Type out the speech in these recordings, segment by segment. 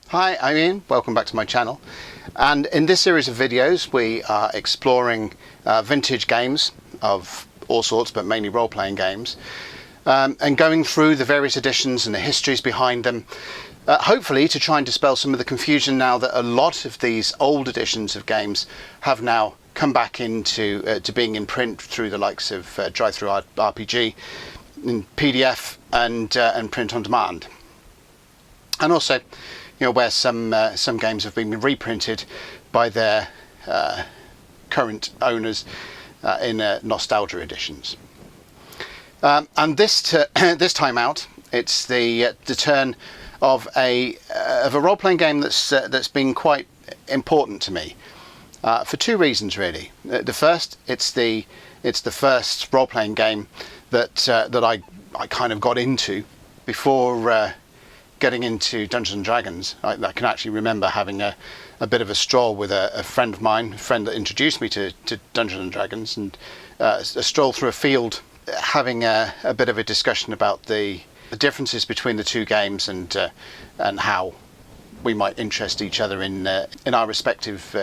Hi, I'm Ian. Welcome back to my channel. And in this series of videos we are exploring vintage games of all sorts, but mainly role-playing games, and going through the various editions and the histories behind them, hopefully to try and dispel some of the confusion now that a lot of these old editions of games have now come back into to being in print through the likes of Drive-Thru RPG, in PDF and print on demand. And also, where some games have been reprinted by their current owners in nostalgia editions. And this time out, it's the turn of a role-playing game that's been quite important to me for two reasons, really. The first, it's the first role-playing game that I kind of got into before getting into Dungeons and Dragons. I can actually remember having a bit of a stroll with a friend of mine, a friend that introduced me to Dungeons and Dragons, and a stroll through a field, having a bit of a discussion about the differences between the two games and how we might interest each other in our respective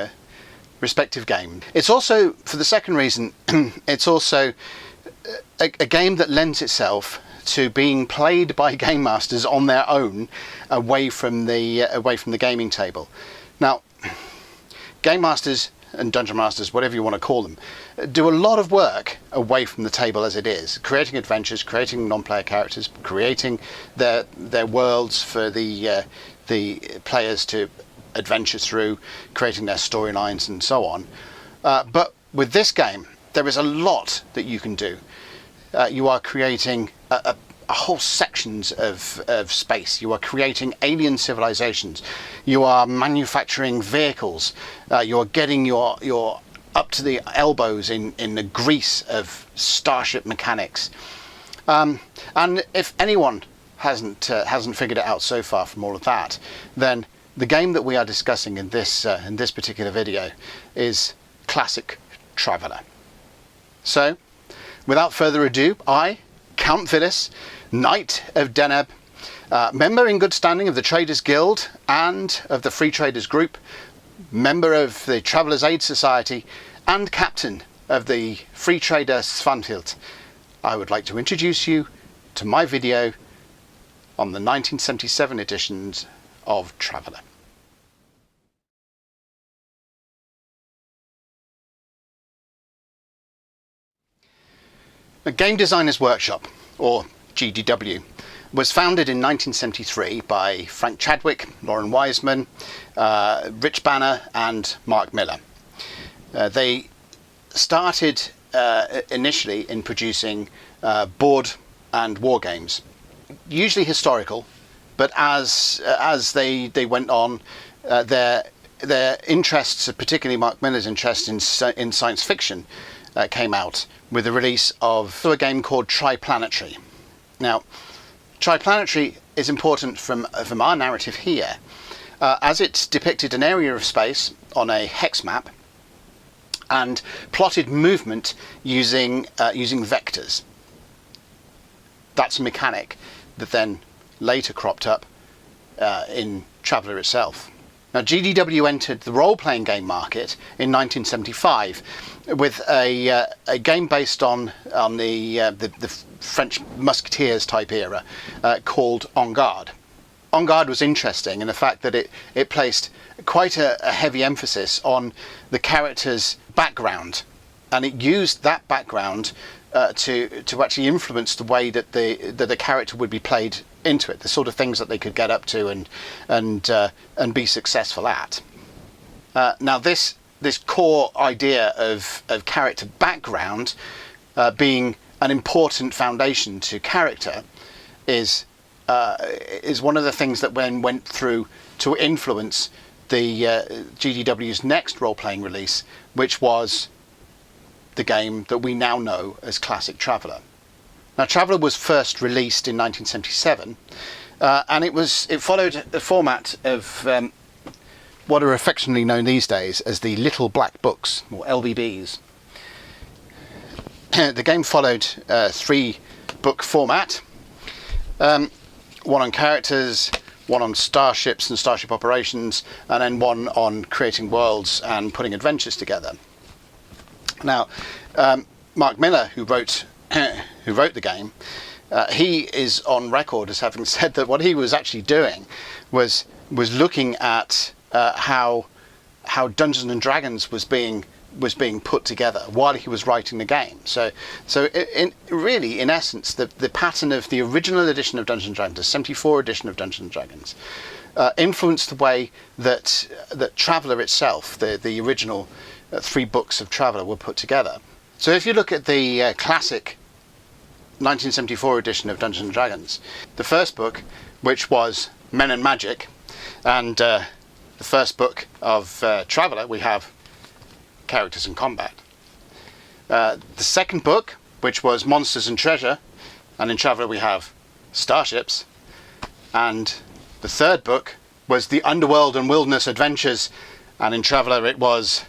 game. It's also, for the second reason, it's also a game that lends itself to being played by game masters on their own, away from the gaming table. Now, game masters and dungeon masters, whatever you want to call them, do a lot of work away from the table as it is, creating adventures, creating non-player characters, creating their worlds for the players to adventure through, creating their storylines and so on. But with this game, there is a lot that you can do. You are creating a whole sections of space. You are creating alien civilizations. You are manufacturing vehicles. You are getting your up to the elbows in the grease of starship mechanics. And if anyone hasn't figured it out so far from all of that, then the game that we are discussing in this particular video is classic Traveller. So, without further ado, I, Count Vidas, Knight of Deneb, member in good standing of the Traders Guild and of the Free Traders Group, member of the Travellers Aid Society, and captain of the Free Trader Svanhild, I would like to introduce you to my video on the 1977 editions of Traveller. The Game Designers Workshop, or GDW, was founded in 1973 by Frank Chadwick, Lauren Wiseman, Rich Banner and Mark Miller. They started initially in producing board and war games, usually historical, but as they went on, their interests, particularly Mark Miller's interest in science fiction, came out with the release of a game called Triplanetary. Now, Triplanetary is important from our narrative here, as it depicted an area of space on a hex map and plotted movement using vectors. That's a mechanic that then later cropped up in Traveller itself. Now, GDW entered the role-playing game market in 1975 with a game based on the French Musketeers type era called En Garde. En Garde was interesting in the fact that it placed quite a heavy emphasis on the character's background, and it used that background to actually influence the way that the character would be played into it, the sort of things that they could get up to and be successful at. Now this core idea of character background being an important foundation to character is one of the things that went through to influence the GDW's next role-playing release, which was the game that we now know as Classic Traveller. Now, Traveller was first released in 1977, and it followed the format of what are affectionately known these days as the Little Black Books, or LBBs. The game followed a 3-book format, one on characters, one on starships and starship operations, and then one on creating worlds and putting adventures together. Now, Mark Miller, who wrote the game, he is on record as having said that what he was actually doing was looking at how Dungeons and Dragons was being put together while he was writing the game. So in essence, the pattern of the original edition of Dungeons and Dragons, the 74 edition of Dungeons and Dragons, influenced the way that Traveller itself, the original 3 books of Traveller, were put together. So if you look at the classic 1974 edition of Dungeons and Dragons, the first book, which was Men and Magic, and the first book of Traveller, we have Characters and Combat. The second book, which was Monsters and Treasure, and in Traveller we have Starships, and the third book was The Underworld and Wilderness Adventures, and in Traveller it was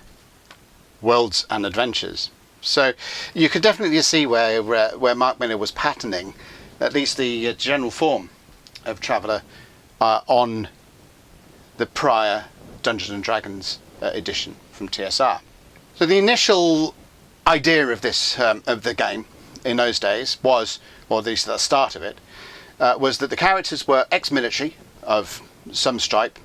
Worlds and Adventures. So you could definitely see where Mark Miller was patterning at least the general form of Traveller on the prior Dungeons and Dragons edition from TSR. So the initial idea of this of the game in those days was, or at least at the start of it, was that the characters were ex-military of some stripe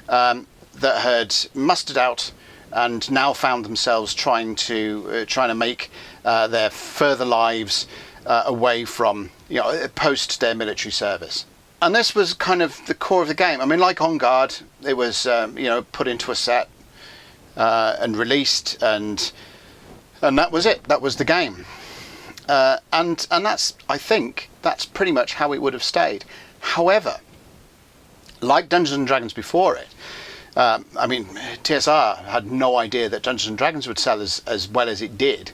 that had mustered out and now found themselves trying to make their further lives away from, post their military service. And this was kind of the core of the game. I mean, like On Guard, it was put into a set and released, and that was it. That was the game. And that's, I think, that's pretty much how it would have stayed. However, like Dungeons and Dragons before it, TSR had no idea that Dungeons and Dragons would sell as well as it did.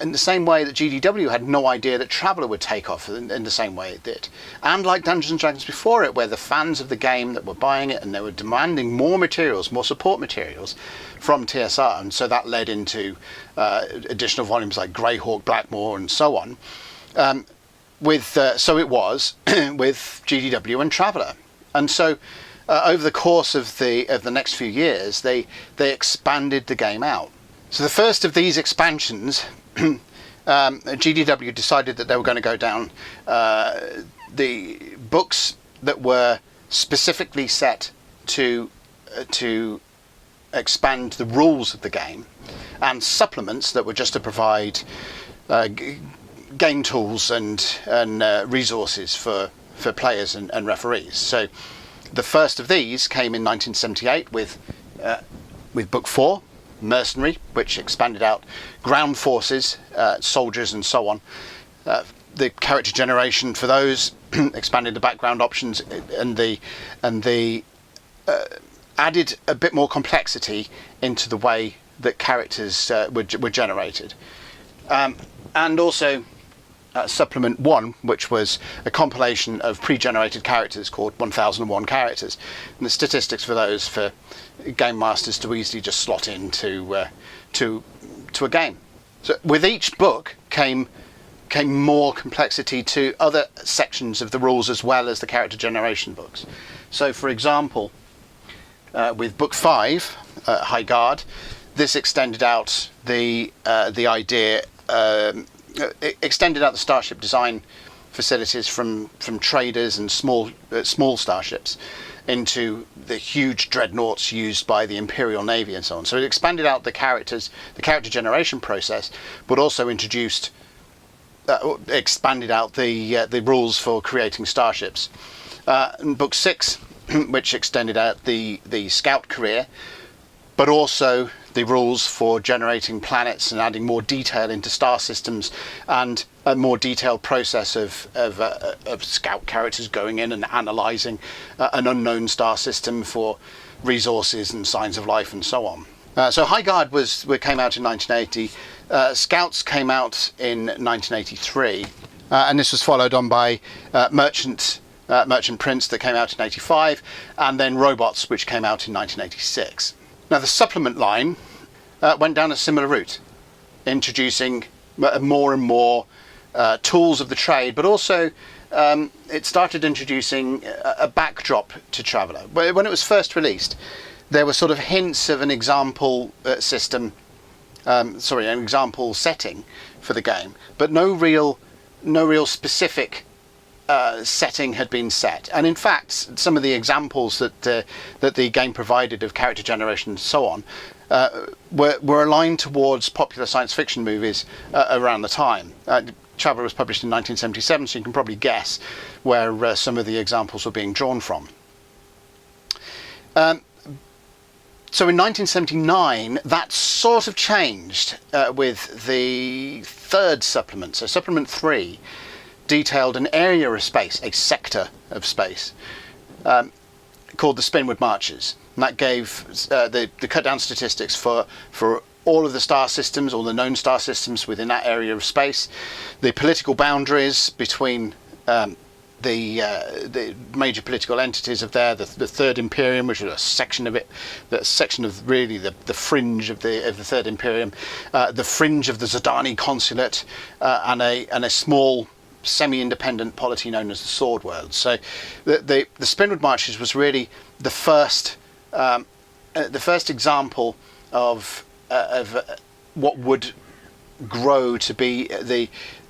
In the same way that GDW had no idea that Traveller would take off in the same way it did. And like Dungeons and Dragons before it, where the fans of the game that were buying it and they were demanding more materials, more support materials from TSR, and so that led into additional volumes like Greyhawk, Blackmoor and so on. So it was with GDW and Traveller. And so over the course of the next few years, they expanded the game out. So the first of these expansions, GDW decided that they were going to go down the books that were specifically set to expand the rules of the game, and supplements that were just to provide game tools and resources for players and referees. So the first of these came in 1978 with Book 4, Mercenary, which expanded out ground forces, soldiers and so on. The character generation for those expanded the background options, and the added a bit more complexity into the way that characters were generated. And also Supplement 1, which was a compilation of pre-generated characters called 1001 characters, and the statistics for those for game masters to easily just slot into a game. So with each book came more complexity to other sections of the rules as well as the character generation books. So for example, with Book 5, High Guard, this extended out the idea. It extended out the starship design facilities from traders and small starships into the huge dreadnoughts used by the Imperial Navy and so on. So it expanded out the character generation process, but also expanded out the rules for creating starships. In Book 6, which extended out the scout career, but also the rules for generating planets and adding more detail into star systems, and a more detailed process of scout characters going in and analysing an unknown star system for resources and signs of life and so on. So High Guard came out in 1980. Scouts came out in 1983, and this was followed on by Merchant Prince that came out in 85, and then Robots, which came out in 1986. Now the supplement line went down a similar route, introducing more and more tools of the trade, but also it started introducing a backdrop to Traveller. When it was first released, there were sort of hints of an example system, an example setting for the game, but no real specific setting had been set. And in fact, some of the examples that the game provided of character generation and so on were aligned towards popular science fiction movies around the time. Traveller was published in 1977, so you can probably guess where some of the examples were being drawn from. So in 1979, that sort of changed with the third supplement. So supplement 3 detailed an area of space, a sector of space, called the Spinward Marches. And that gave the cut-down statistics for all of the star systems, all the known star systems within that area of space, the political boundaries between the major political entities of there, the Third Imperium, which was a section of it, the section of really the fringe of the Third Imperium, the fringe of the Zidani consulate, and a small semi-independent polity known as the Sword World. So the Spinward Marches was really the first example of what would grow to be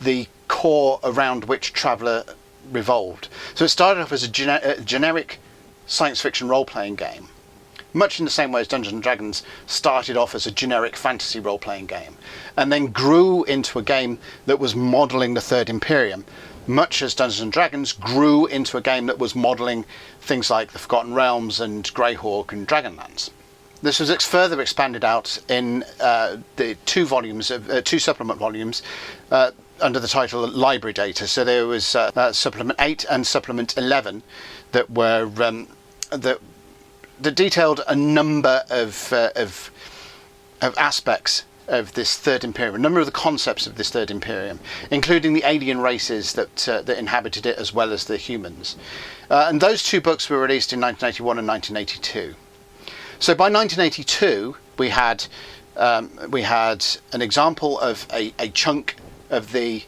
the core around which Traveller revolved. So it started off as a generic science fiction role-playing game, much in the same way as Dungeons and Dragons started off as a generic fantasy role-playing game, and then grew into a game that was modelling the Third Imperium, much as Dungeons and Dragons grew into a game that was modelling things like the Forgotten Realms and Greyhawk and Dragonlance. This was further expanded out in the two supplement volumes under the title Library Data. So there was Supplement 8 and Supplement 11 that were that detailed a number of aspects of this Third Imperium, a number of the concepts of this Third Imperium, including the alien races that inhabited it, as well as the humans. And those two books were released in 1981 and 1982. So by 1982, we had an example of a chunk of the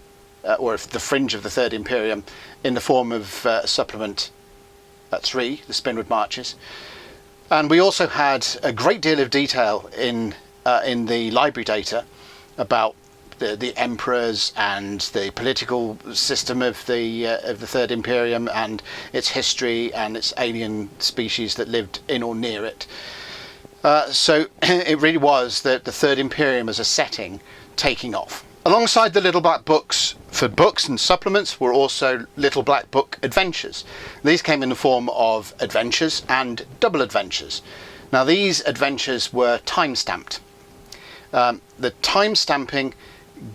or of the fringe of the Third Imperium in the form of Supplement 3, the Spinward Marches, and we also had a great deal of detail in the library data about the emperors and the political system of the Third Imperium and its history and its alien species that lived in or near it. So it really was the Third Imperium as a setting taking off. Alongside the Little Black Books for books and supplements were also Little Black Book adventures. These came in the form of adventures and double adventures. Now these adventures were time-stamped. The time-stamping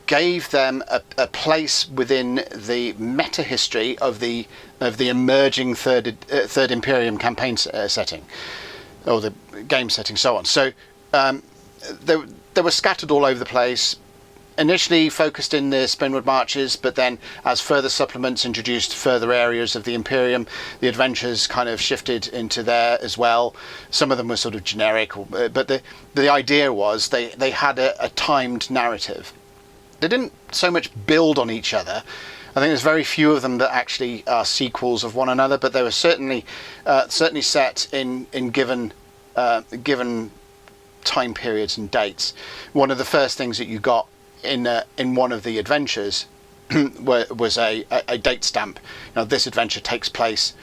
gave them a place within the meta history of the emerging Third Imperium campaign setting, or the game setting, so on. So they were scattered all over the place. Initially focused in the Spinward Marches, but then as further supplements introduced further areas of the Imperium, the adventures kind of shifted into there as well. Some of them were sort of generic, but the idea was they had a timed narrative. They didn't so much build on each other. I think there's very few of them that actually are sequels of one another, but they were certainly set in given time periods and dates. One of the first things that you got in one of the adventures was a date stamp. Now this adventure takes place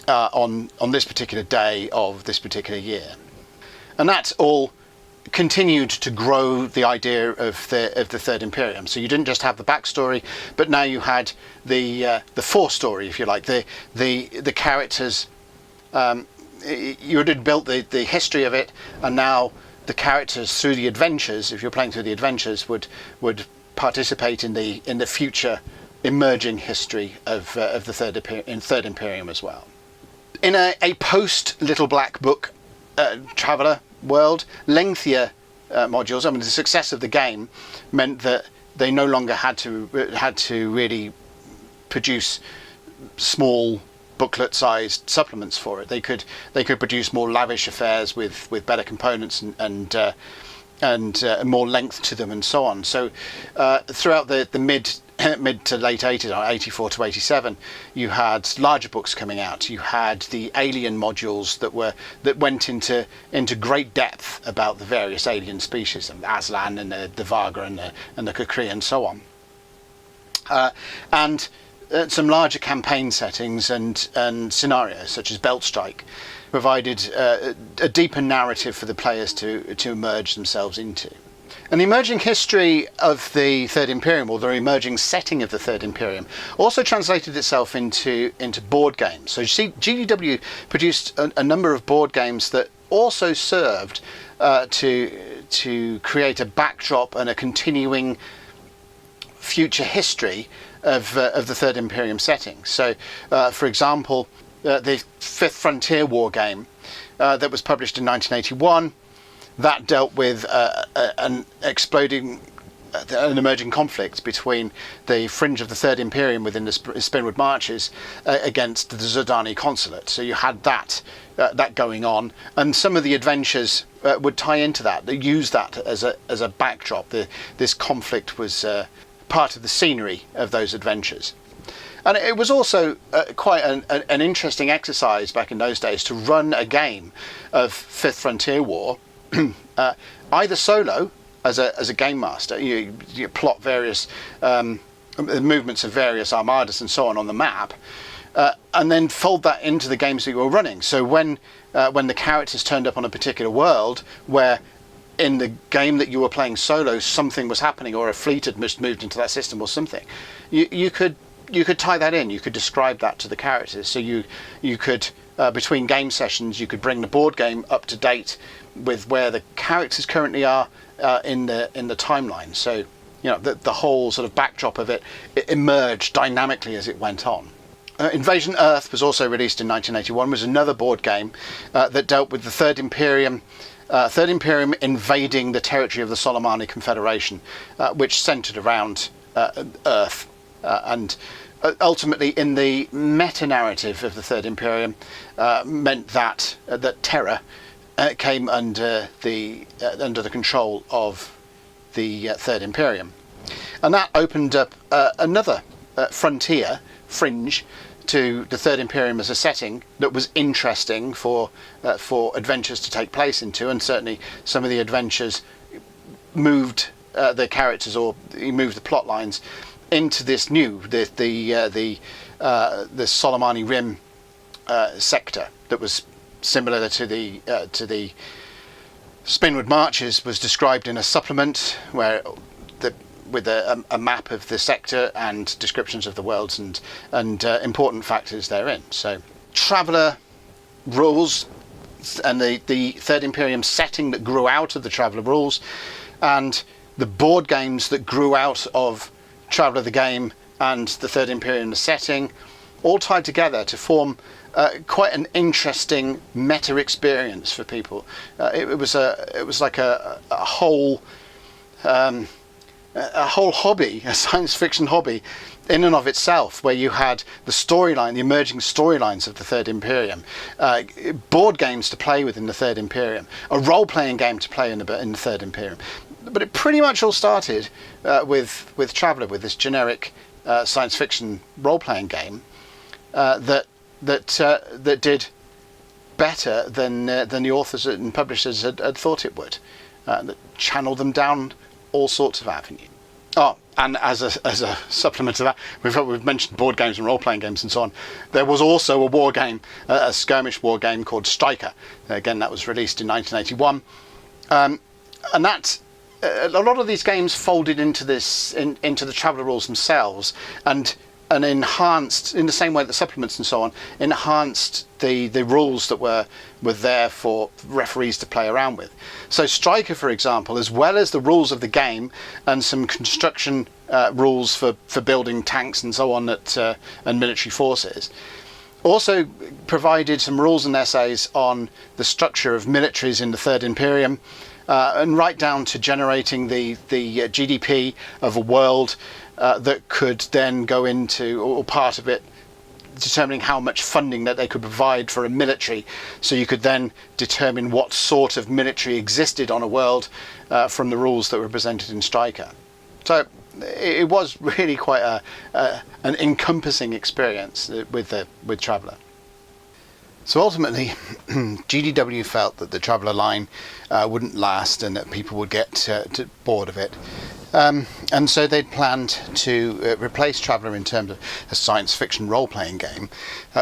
on this particular day of this particular year, and that all continued to grow the idea of the Third Imperium. So you didn't just have the backstory, but now you had the forestory, if you like, the characters. You had built the history of it, and now the characters through the adventures, if you're playing through the adventures, would participate in the future emerging history of the Third Imperium as well. In a post Little Black Book Traveller world, lengthier modules. I mean, the success of the game meant that they no longer had to really produce small booklet-sized supplements for it. They could produce more lavish affairs with better components and more length to them and so on. So throughout the mid mid to late 80s, or 84 to 87, you had larger books coming out. You had the alien modules that went into great depth about the various alien species, Aslan and the Vaga and the Kukri and so on. And some larger campaign settings and scenarios, such as Belt Strike, provided a deeper narrative for the players to immerse themselves into. And the emerging history of the Third Imperium, or the emerging setting of the Third Imperium, also translated itself into board games. So you see, GDW produced a number of board games that also served to create a backdrop and a continuing future history of the Third Imperium setting. So, for example, the Fifth Frontier War game that was published in 1981, that dealt with an emerging conflict between the fringe of the Third Imperium within the Spinwood Marches against the Zordani consulate. So you had that going on, and some of the adventures would tie into that. They used that as a backdrop. This conflict was part of the scenery of those adventures. And it was also quite an interesting exercise back in those days to run a game of Fifth Frontier War, either solo as a game master. You plot various movements of various armadas and so on the map, and then fold that into the games that you were running. So when the characters turned up on a particular world where in the game that you were playing solo something was happening, or a fleet had moved into that system or something, you could tie that in. You could describe that to the characters. So you could between game sessions, you could bring the board game up to date with where the characters currently are in the timeline. So the whole sort of backdrop of it emerged dynamically as it went on. Invasion Earth was also released in 1981. Was another board game that dealt with the Third Imperium invading the territory of the Solomani Confederation, which centered around Earth, and ultimately in the meta-narrative of the Third Imperium meant that Terra came under the control of the Third Imperium, and that opened up another fringe to the Third Imperium as a setting that was interesting for adventures to take place into, and certainly some of the adventures moved the characters, or moved the plot lines into this new the Solomani Rim sector that was similar to the Spinwood Marches. Was described in a supplement where with a map of the sector and descriptions of the worlds and important factors therein. So Traveller rules and the Third Imperium setting that grew out of the Traveller rules, and the board games that grew out of Traveller the game and the Third Imperium the setting, all tied together to form quite an interesting meta experience for people. It was like a whole hobby, a science fiction hobby in and of itself, where you had the storyline, the emerging storylines of the Third Imperium, board games to play with in the Third Imperium, a role-playing game to play in the Third Imperium. But it pretty much all started with Traveller, with this generic science fiction role-playing game that did better than the authors and publishers had thought it would, that channeled them down all sorts of avenues. Oh, and as a supplement to that, we've mentioned board games and role-playing games and so on. There was also a war game, a skirmish war game called Striker. Again, that was released in 1981, and that a lot of these games folded into the Traveller rules themselves, and enhanced, in the same way that supplements and so on enhanced the rules that were there for referees to play around with. So Striker, for example, as well as the rules of the game and some construction rules for building tanks and so on and military forces, also provided some rules and essays on the structure of militaries in the Third Imperium, and right down to generating the GDP of a world that could then go into, or part of it, determining how much funding that they could provide for a military, so you could then determine what sort of military existed on a world from the rules that were presented in Striker. So it was really quite an encompassing experience with Traveller. So ultimately, GDW felt that the Traveller line wouldn't last and that people would get bored of it. And so they'd planned to replace Traveller in terms of a science fiction role-playing game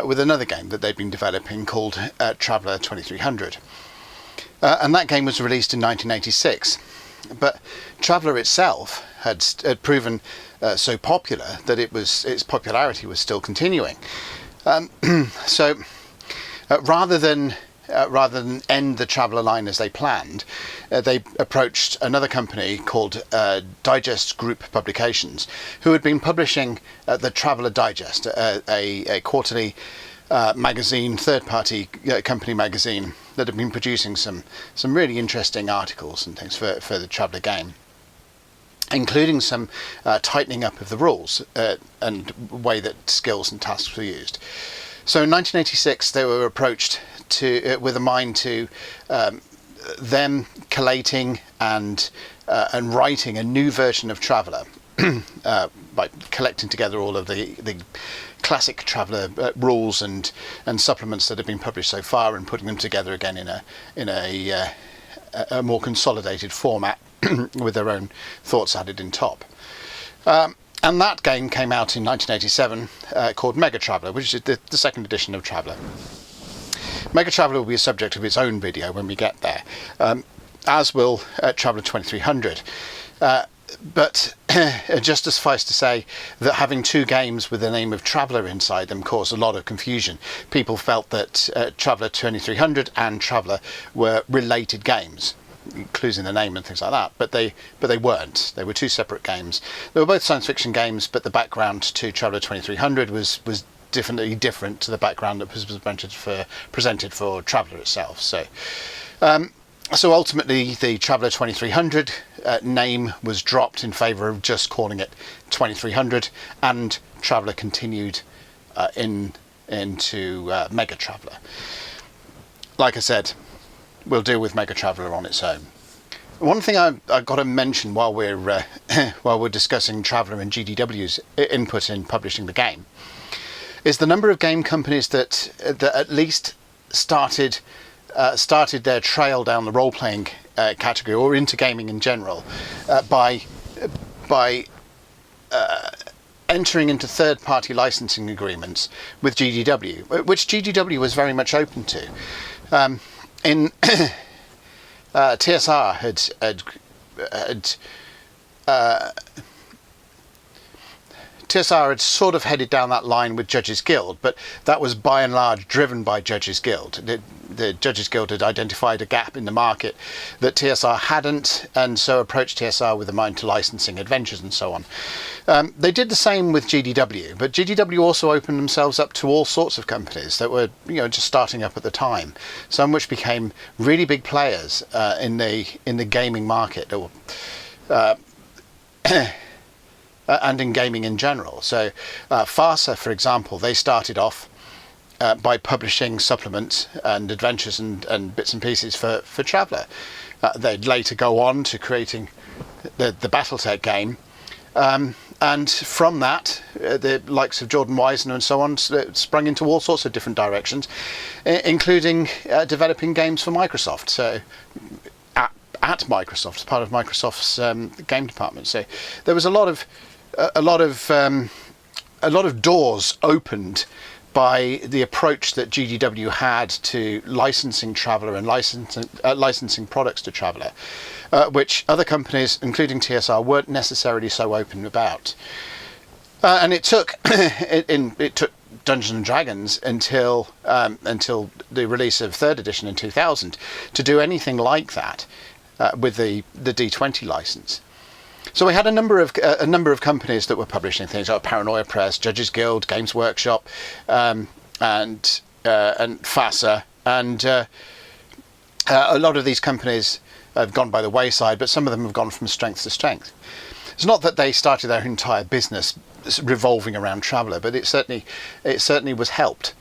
with another game that they'd been developing called Traveller 2300. And that game was released in 1986. But Traveller itself had proven so popular that its popularity was still continuing. So rather than end the Traveller line as they planned, they approached another company called Digest Group Publications, who had been publishing the Traveller Digest, a quarterly magazine, third-party company magazine that had been producing some really interesting articles and things for the Traveller game, including some tightening up of the rules and way that skills and tasks were used. So in 1986, they were approached with a mind to them collating and writing a new version of Traveller by collecting together all of the classic Traveller rules and supplements that have been published so far and putting them together again in a more consolidated format with their own thoughts added in top. And that game came out in 1987 called MEGATRAVELLER, which is the second edition of Traveller. MEGATRAVELLER will be a subject of its own video when we get there, as will Traveller 2300. But just suffice to say that having two games with the name of Traveller inside them caused a lot of confusion. People felt that Traveller 2300 and Traveller were related games, clues in the name and things like that, but they weren't. They were two separate games. They were both science fiction games, but the background to Traveller 2300 was definitely different to the background that was presented for Traveller itself. So ultimately, the Traveller 2300 name was dropped in favour of just calling it 2300, and Traveller continued into MEGATRAVELLER. Like I said, we'll deal with MEGATRAVELLER on its own. One thing I've got to mention while we're discussing Traveller and GDW's input in publishing the game is the number of game companies that at least started their trail down the role-playing category or into gaming in general by entering into third-party licensing agreements with GDW, which GDW was very much open to. TSR had sort of headed down that line with Judges Guild, but that was by and large driven by Judges Guild. The Judges Guild had identified a gap in the market that TSR hadn't, and so approached TSR with a mind to licensing adventures and so on. They did the same with GDW, but GDW also opened themselves up to all sorts of companies that were, just starting up at the time. Some which became really big players in the gaming market, or and in gaming in general. So Farsa, for example, they started off by publishing supplements and adventures and bits and pieces for Traveller. They'd later go on to creating the Battletech game, and from that the likes of Jordan Weisner and so on sprung into all sorts of different directions, including developing games for Microsoft. So at Microsoft, as part of Microsoft's game department. So there was a lot of doors opened by the approach that GDW had to licensing Traveller and licensing products to Traveller, which other companies, including TSR, weren't necessarily so open about. And it took Dungeons and Dragons until the release of third edition in 2000 to do anything like that with the D20 license. So we had a number of companies that were publishing things like Paranoia Press, Judges Guild, Games Workshop, and FASA, and a lot of these companies have gone by the wayside, but some of them have gone from strength to strength. It's not that they started their entire business revolving around Traveller, but it certainly was helped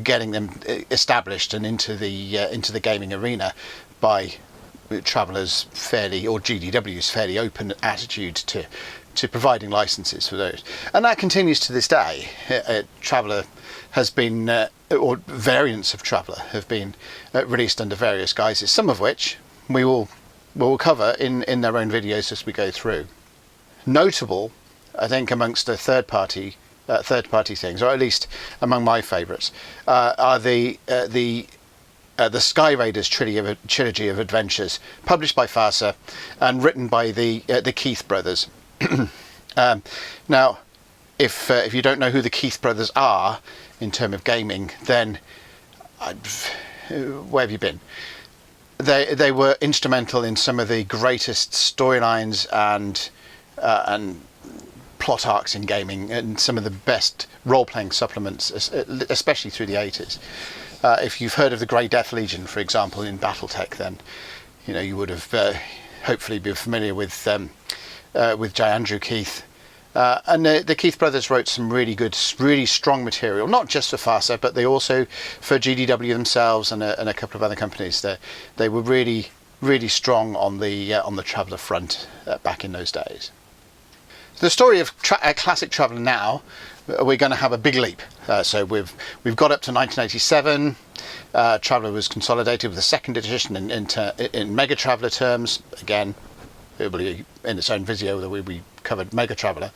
getting them established and into the gaming arena by Traveller's GDW's fairly open attitude to to providing licenses for those, and that continues to this day. Traveller has been, or variants of Traveller have been released under various guises, some of which we will cover in their own videos as we go through. Notable, I think, amongst the third party things, or at least among my favourites, are the Sky Raiders trilogy of adventures, published by FASA and written by the Keith brothers. Now, if you don't know who the Keith brothers are in terms of gaming, then where have you been? They were instrumental in some of the greatest storylines and plot arcs in gaming, and some of the best role-playing supplements, especially through the 80s. If you've heard of the Grey Death Legion, for example, in BattleTech, then you would have hopefully been familiar with J. Andrew Keith. And the Keith brothers wrote some really good, really strong material, not just for FASA, but they also for GDW themselves and a couple of other companies. They were really, really strong on the Traveller front back in those days. The story of classic Traveller now, we're going to have a big leap. So we've got up to 1987. Traveller was consolidated with the second edition in MEGATRAVELLER terms. Again, it will be in its own video that we covered MEGATRAVELLER.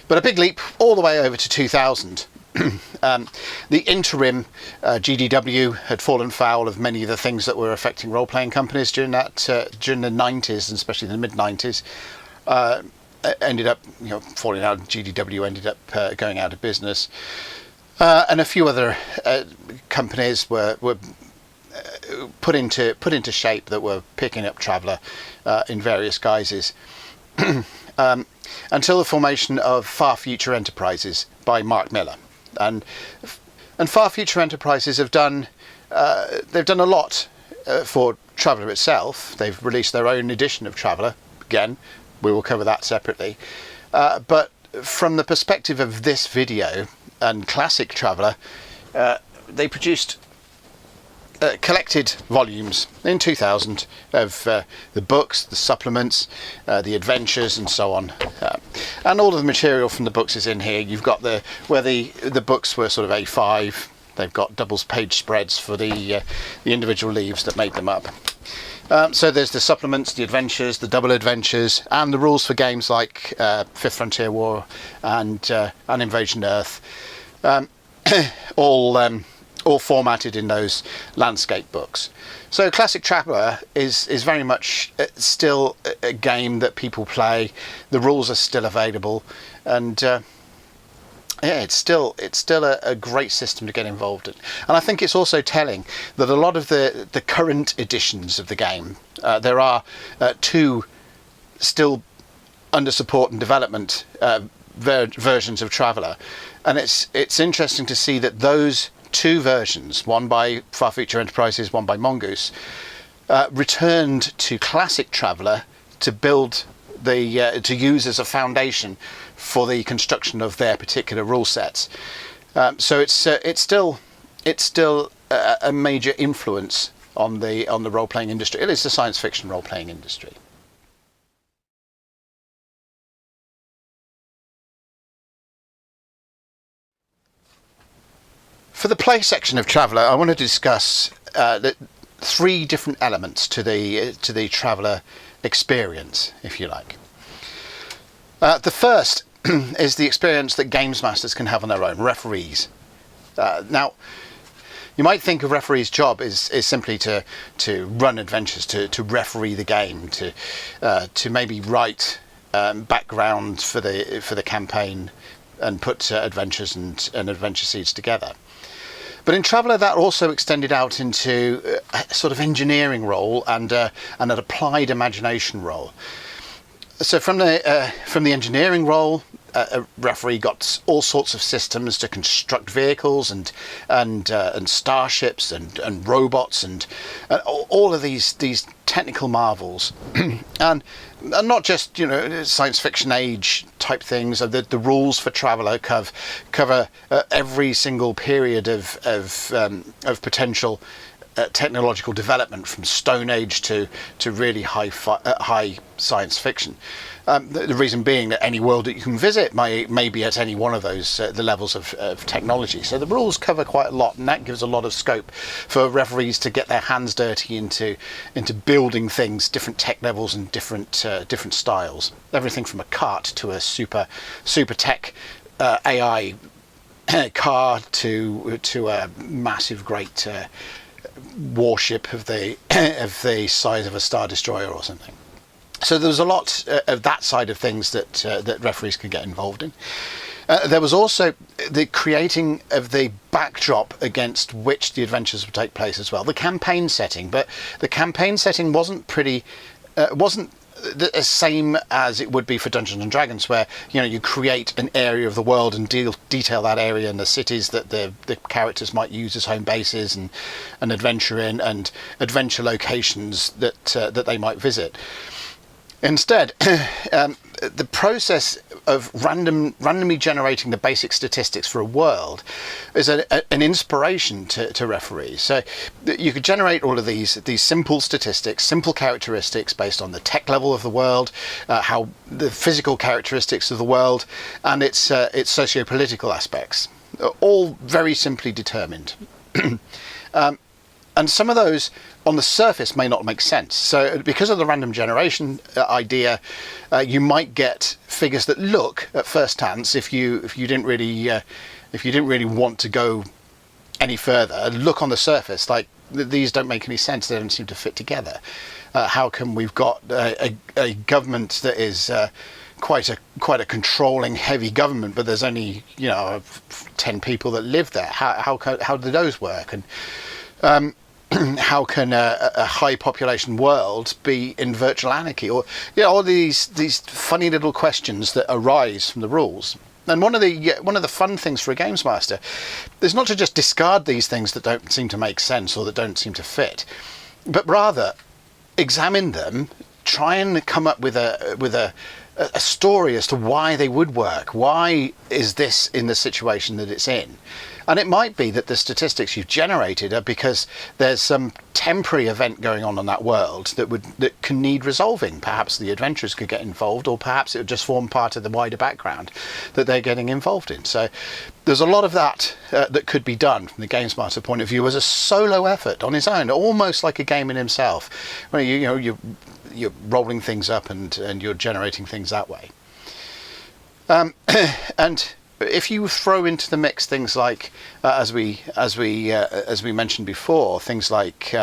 But a big leap all the way over to 2000. The interim GDW had fallen foul of many of the things that were affecting role-playing companies during the 90s, and especially the mid-90s. Ended up falling out. GDW ended up going out of business, and a few other companies were put into shape that were picking up Traveller in various guises, until the formation of Far Future Enterprises by Mark Miller. And Far Future Enterprises have done they've done a lot for Traveller itself. They've released their own edition of Traveller. Again, we will cover that separately. But from the perspective of this video and classic Traveller, they produced collected volumes in 2000 of the books, the supplements, the adventures, and so on. And all of the material from the books is in here. You've got where the books were sort of A5. They've got double page spreads for the individual leaves that made them up. So there's the supplements, the adventures, the double adventures, and the rules for games like Fifth Frontier War and Invasion Earth, all formatted in those landscape books. So Classic Traveller is very much still a game that people play. The rules are still available, and it's still a great system to get involved in. And I think it's also telling that a lot of the current editions of the game, there are two still under support and development versions of Traveller, and it's interesting to see that those two versions, one by Far Future Enterprises, one by Mongoose, returned to Classic Traveller to build to use as a foundation for the construction of their particular rule sets. So it's still a major influence on the role-playing industry. It is the science fiction role-playing industry. For the play section of Traveller, I want to discuss the three different elements to the Traveller experience, if you like. The first is the experience that games masters can have on their own, referees. Now, you might think a referee's job is simply to run adventures, to referee the game, to maybe write background for the campaign and put adventures and adventure seeds together. But in Traveller, that also extended out into a sort of engineering role and an applied imagination role. So from the engineering role, a referee got all sorts of systems to construct vehicles and starships and robots and all of these technical marvels, and not just science fiction age type things. The rules for Traveller cover every single period of potential technological development from Stone Age to really high science fiction. The reason being that any world that you can visit may be at any one of those the levels of technology. So the rules cover quite a lot, and that gives a lot of scope for referees to get their hands dirty into building things, different tech levels and different styles. Everything from a cart to a super tech AI car to a massive great warship of the size of a Star Destroyer or something. So there was a lot of that side of things that referees could get involved in. There was also the creating of the backdrop against which the adventures would take place as well. The campaign setting, but the campaign setting wasn't the same as it would be for Dungeons and Dragons, where you create an area of the world and detail that area and the cities that the characters might use as home bases and adventure in, and adventure locations that they might visit. Instead, the process of randomly generating the basic statistics for a world is an inspiration to referees. So you could generate all of these simple statistics, simple characteristics based on the tech level of the world, how the physical characteristics of the world, and its socio-political aspects, all very simply determined. And some of those on the surface may not make sense. So because of the random generation idea, you might get figures that look at first glance, if you didn't really want to go any further, look on the surface like these don't make any sense, they don't seem to fit together. How come we've got a government that is quite a controlling, heavy government, but there's only 10 people that live there? How do those work? And how can a high population world be in virtual anarchy? Or all these funny little questions that arise from the rules. And one of the fun things for a games master is not to just discard these things that don't seem to make sense or that don't seem to fit, but rather examine them, try and come up with a story as to why they would work. Why is this in the situation that it's in? And it might be that the statistics you've generated are because there's some temporary event going on in that world that can need resolving. Perhaps the adventurers could get involved, or perhaps it would just form part of the wider background that they're getting involved in. So there's a lot of that that could be done from the games master point of view as a solo effort on his own, almost like a game in himself, where you're rolling things up and you're generating things that way. And if you throw into the mix things like, as we mentioned before, things like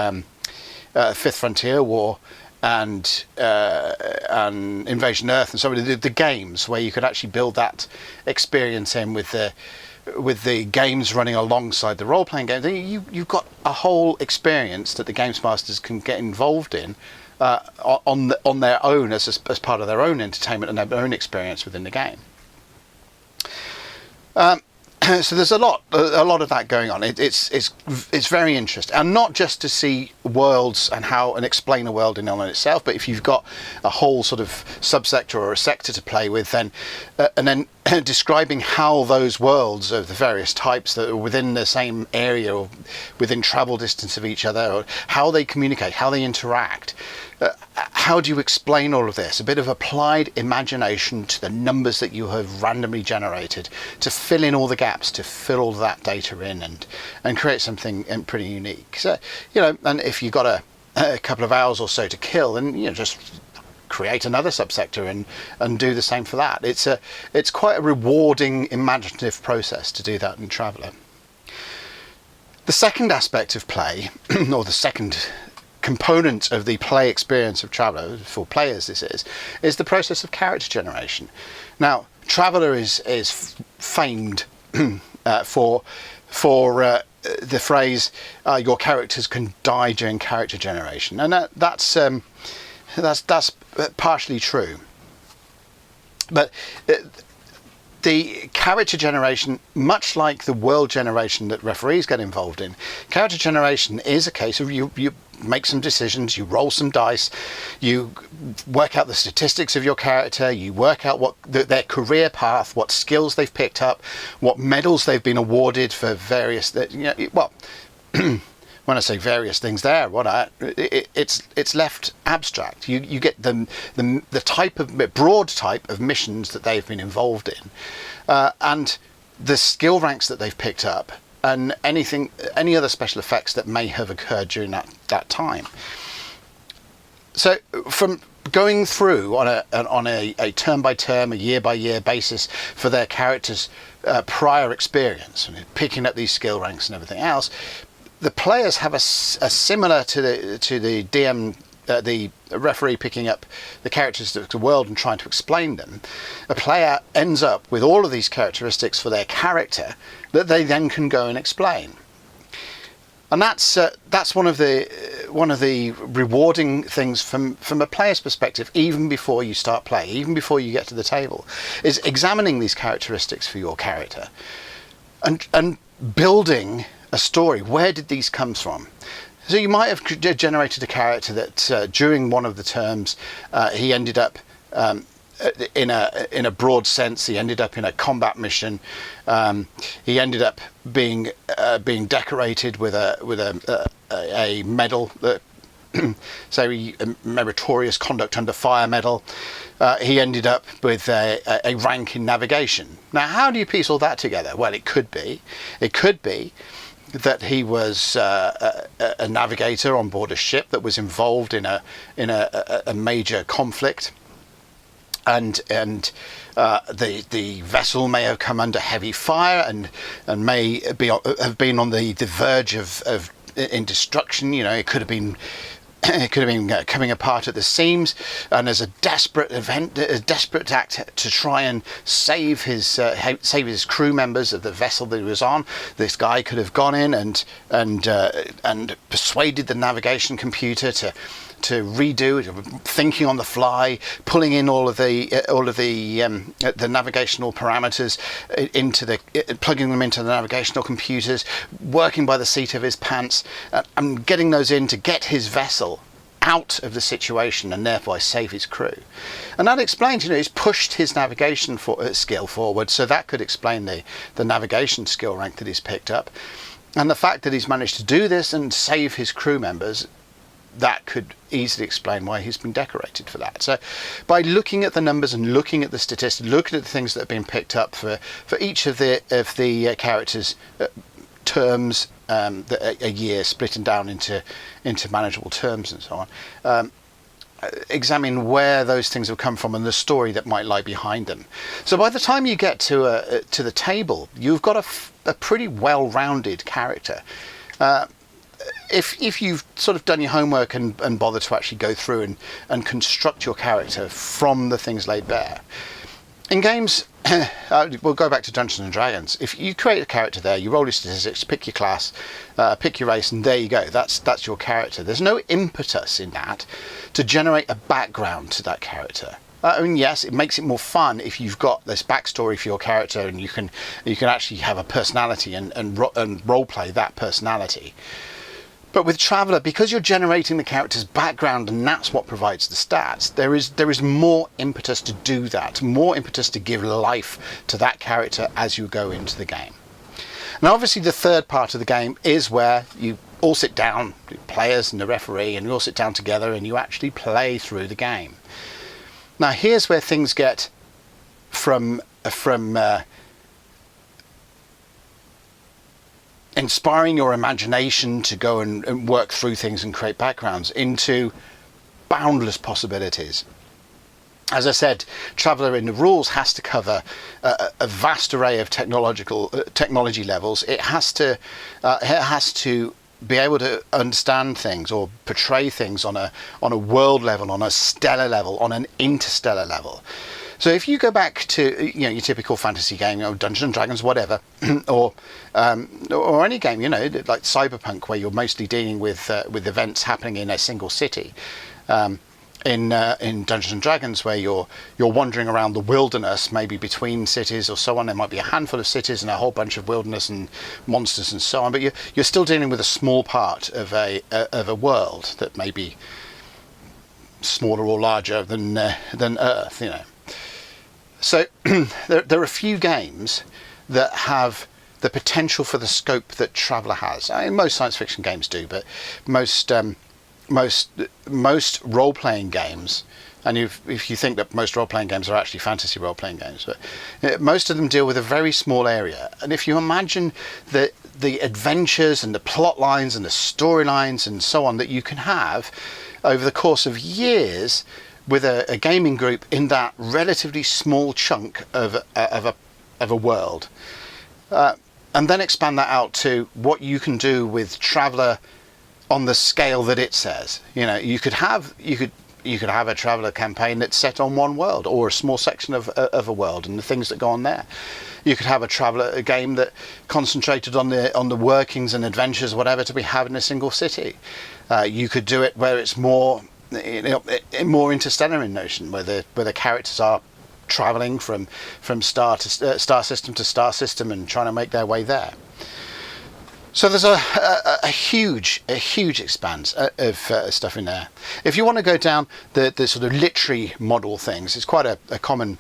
Fifth Frontier War and Invasion Earth and some of the games where you could actually build that experience in with the games running alongside the role-playing game, then you've got a whole experience that the games masters can get involved in on their own as part of their own entertainment and their own experience within the game. So there's a lot of that going on. It's very interesting, and not just to see worlds and explain a world in and on itself, but if you've got a whole sort of subsector or a sector to play with, then and then describing how those worlds of the various types that are within the same area or within travel distance of each other, or how they communicate, how they interact. How do you explain all of this? A bit of applied imagination to the numbers that you have randomly generated to fill in all the gaps, to fill all that data in and create something pretty unique. So, and if you've got a couple of hours or so to kill, then just create another subsector and do the same for that. It's quite a rewarding, imaginative process to do that in Traveller. The second aspect of play, or the second component of the play experience of Traveller, for players this is the process of character generation. Now, Traveller is famed for the phrase your characters can die during character generation, and that's partially true, but the character generation, much like the world generation that referees get involved in, character generation is a case of you make some decisions, you roll some dice, you work out the statistics of your character, you work out what their career path, what skills they've picked up, what medals they've been awarded for various, when I say various things there, it's left abstract. You get the type of broad type of missions that they've been involved in, and the skill ranks that they've picked up, and any other special effects that may have occurred during that time. So from going through on a term by term, a year by year basis for their characters' prior experience, and picking up these skill ranks and everything else, the players have a similar to the DM, the referee picking up the characters of the world and trying to explain them. A player ends up with all of these characteristics for their character that they then can go and explain. And that's one of the rewarding things from a player's perspective, even before you start play, even before you get to the table, is examining these characteristics for your character and building a story. Where did these come from? So you might have generated a character that during one of the terms he ended up in a broad sense. He ended up in a combat mission. He ended up being decorated with a medal, that say a meritorious conduct under fire medal. He ended up with a rank in navigation. Now, how do you piece all that together? Well, it could be that he was a navigator on board a ship that was involved in a major conflict. And the vessel may have come under heavy fire and may have been on the verge of in destruction. You know, it could have been coming apart at the seams, and as a desperate act to try and save his crew members of the vessel that he was on, this guy could have gone in and persuaded the navigation computer to redo, thinking on the fly, pulling in all of the navigational parameters plugging them into the navigational computers, working by the seat of his pants, and getting those in to get his vessel out of the situation and thereby save his crew. And that explains, he's pushed his navigation skill forward, so that could explain the navigation skill rank that he's picked up. And the fact that he's managed to do this and save his crew members, that could easily explain why he's been decorated for that. So by looking at the numbers and looking at the statistics, looking at the things that have been picked up for each of the characters' terms, a year splitting down into manageable terms and so on, examine where those things have come from and the story that might lie behind them. So by the time you get to the table, you've got a pretty well-rounded character. If you've sort of done your homework and bothered to actually go through and construct your character from the things laid bare. In games, we'll go back to Dungeons and Dragons. If you create a character there, you roll your statistics, pick your class, pick your race, and there you go. That's your character. There's no impetus in that to generate a background to that character. I mean, yes, it makes it more fun if you've got this backstory for your character and you can actually have a personality and role play that personality. But with Traveller, because you're generating the character's background and that's what provides the stats, there is more impetus to do that, more impetus to give life to that character as you go into the game. Now, obviously, the third part of the game is where you all sit down, the players and the referee, and you all sit down together and you actually play through the game. Now, here's where things get from inspiring your imagination to go and work through things and create backgrounds into boundless possibilities. As I said, Traveller in the rules has to cover a vast array of technology levels. It has to be able to understand things or portray things on a world level, on a stellar level, on an interstellar level. So if you go back to your typical fantasy game, Dungeons and Dragons, whatever, or any game, like Cyberpunk, where you're mostly dealing with events happening in a single city. In Dungeons and Dragons, where you're wandering around the wilderness, maybe between cities or so on, there might be a handful of cities and a whole bunch of wilderness and monsters and so on. But you're still dealing with a small part of a world that may be smaller or larger than Earth. So there are a few games that have the potential for the scope that Traveller has. I mean, most science fiction games do, but most role-playing games, and if you think that most role-playing games are actually fantasy role-playing games, but most of them deal with a very small area. And if you imagine the adventures and the plot lines and the storylines and so on that you can have over the course of years with a gaming group in that relatively small chunk of a world, and then expand that out to what you can do with Traveller on the scale that it says. You could have a Traveller campaign that's set on one world or a small section of a world and the things that go on there. You could have a game that concentrated on the workings and adventures, whatever, to be had in a single city. You could do it where it's more interstellar in notion, where the characters are traveling from star system to star system and trying to make their way there. So there's a huge expanse of stuff in there. If you want to go down the sort of literary model things, it's quite a common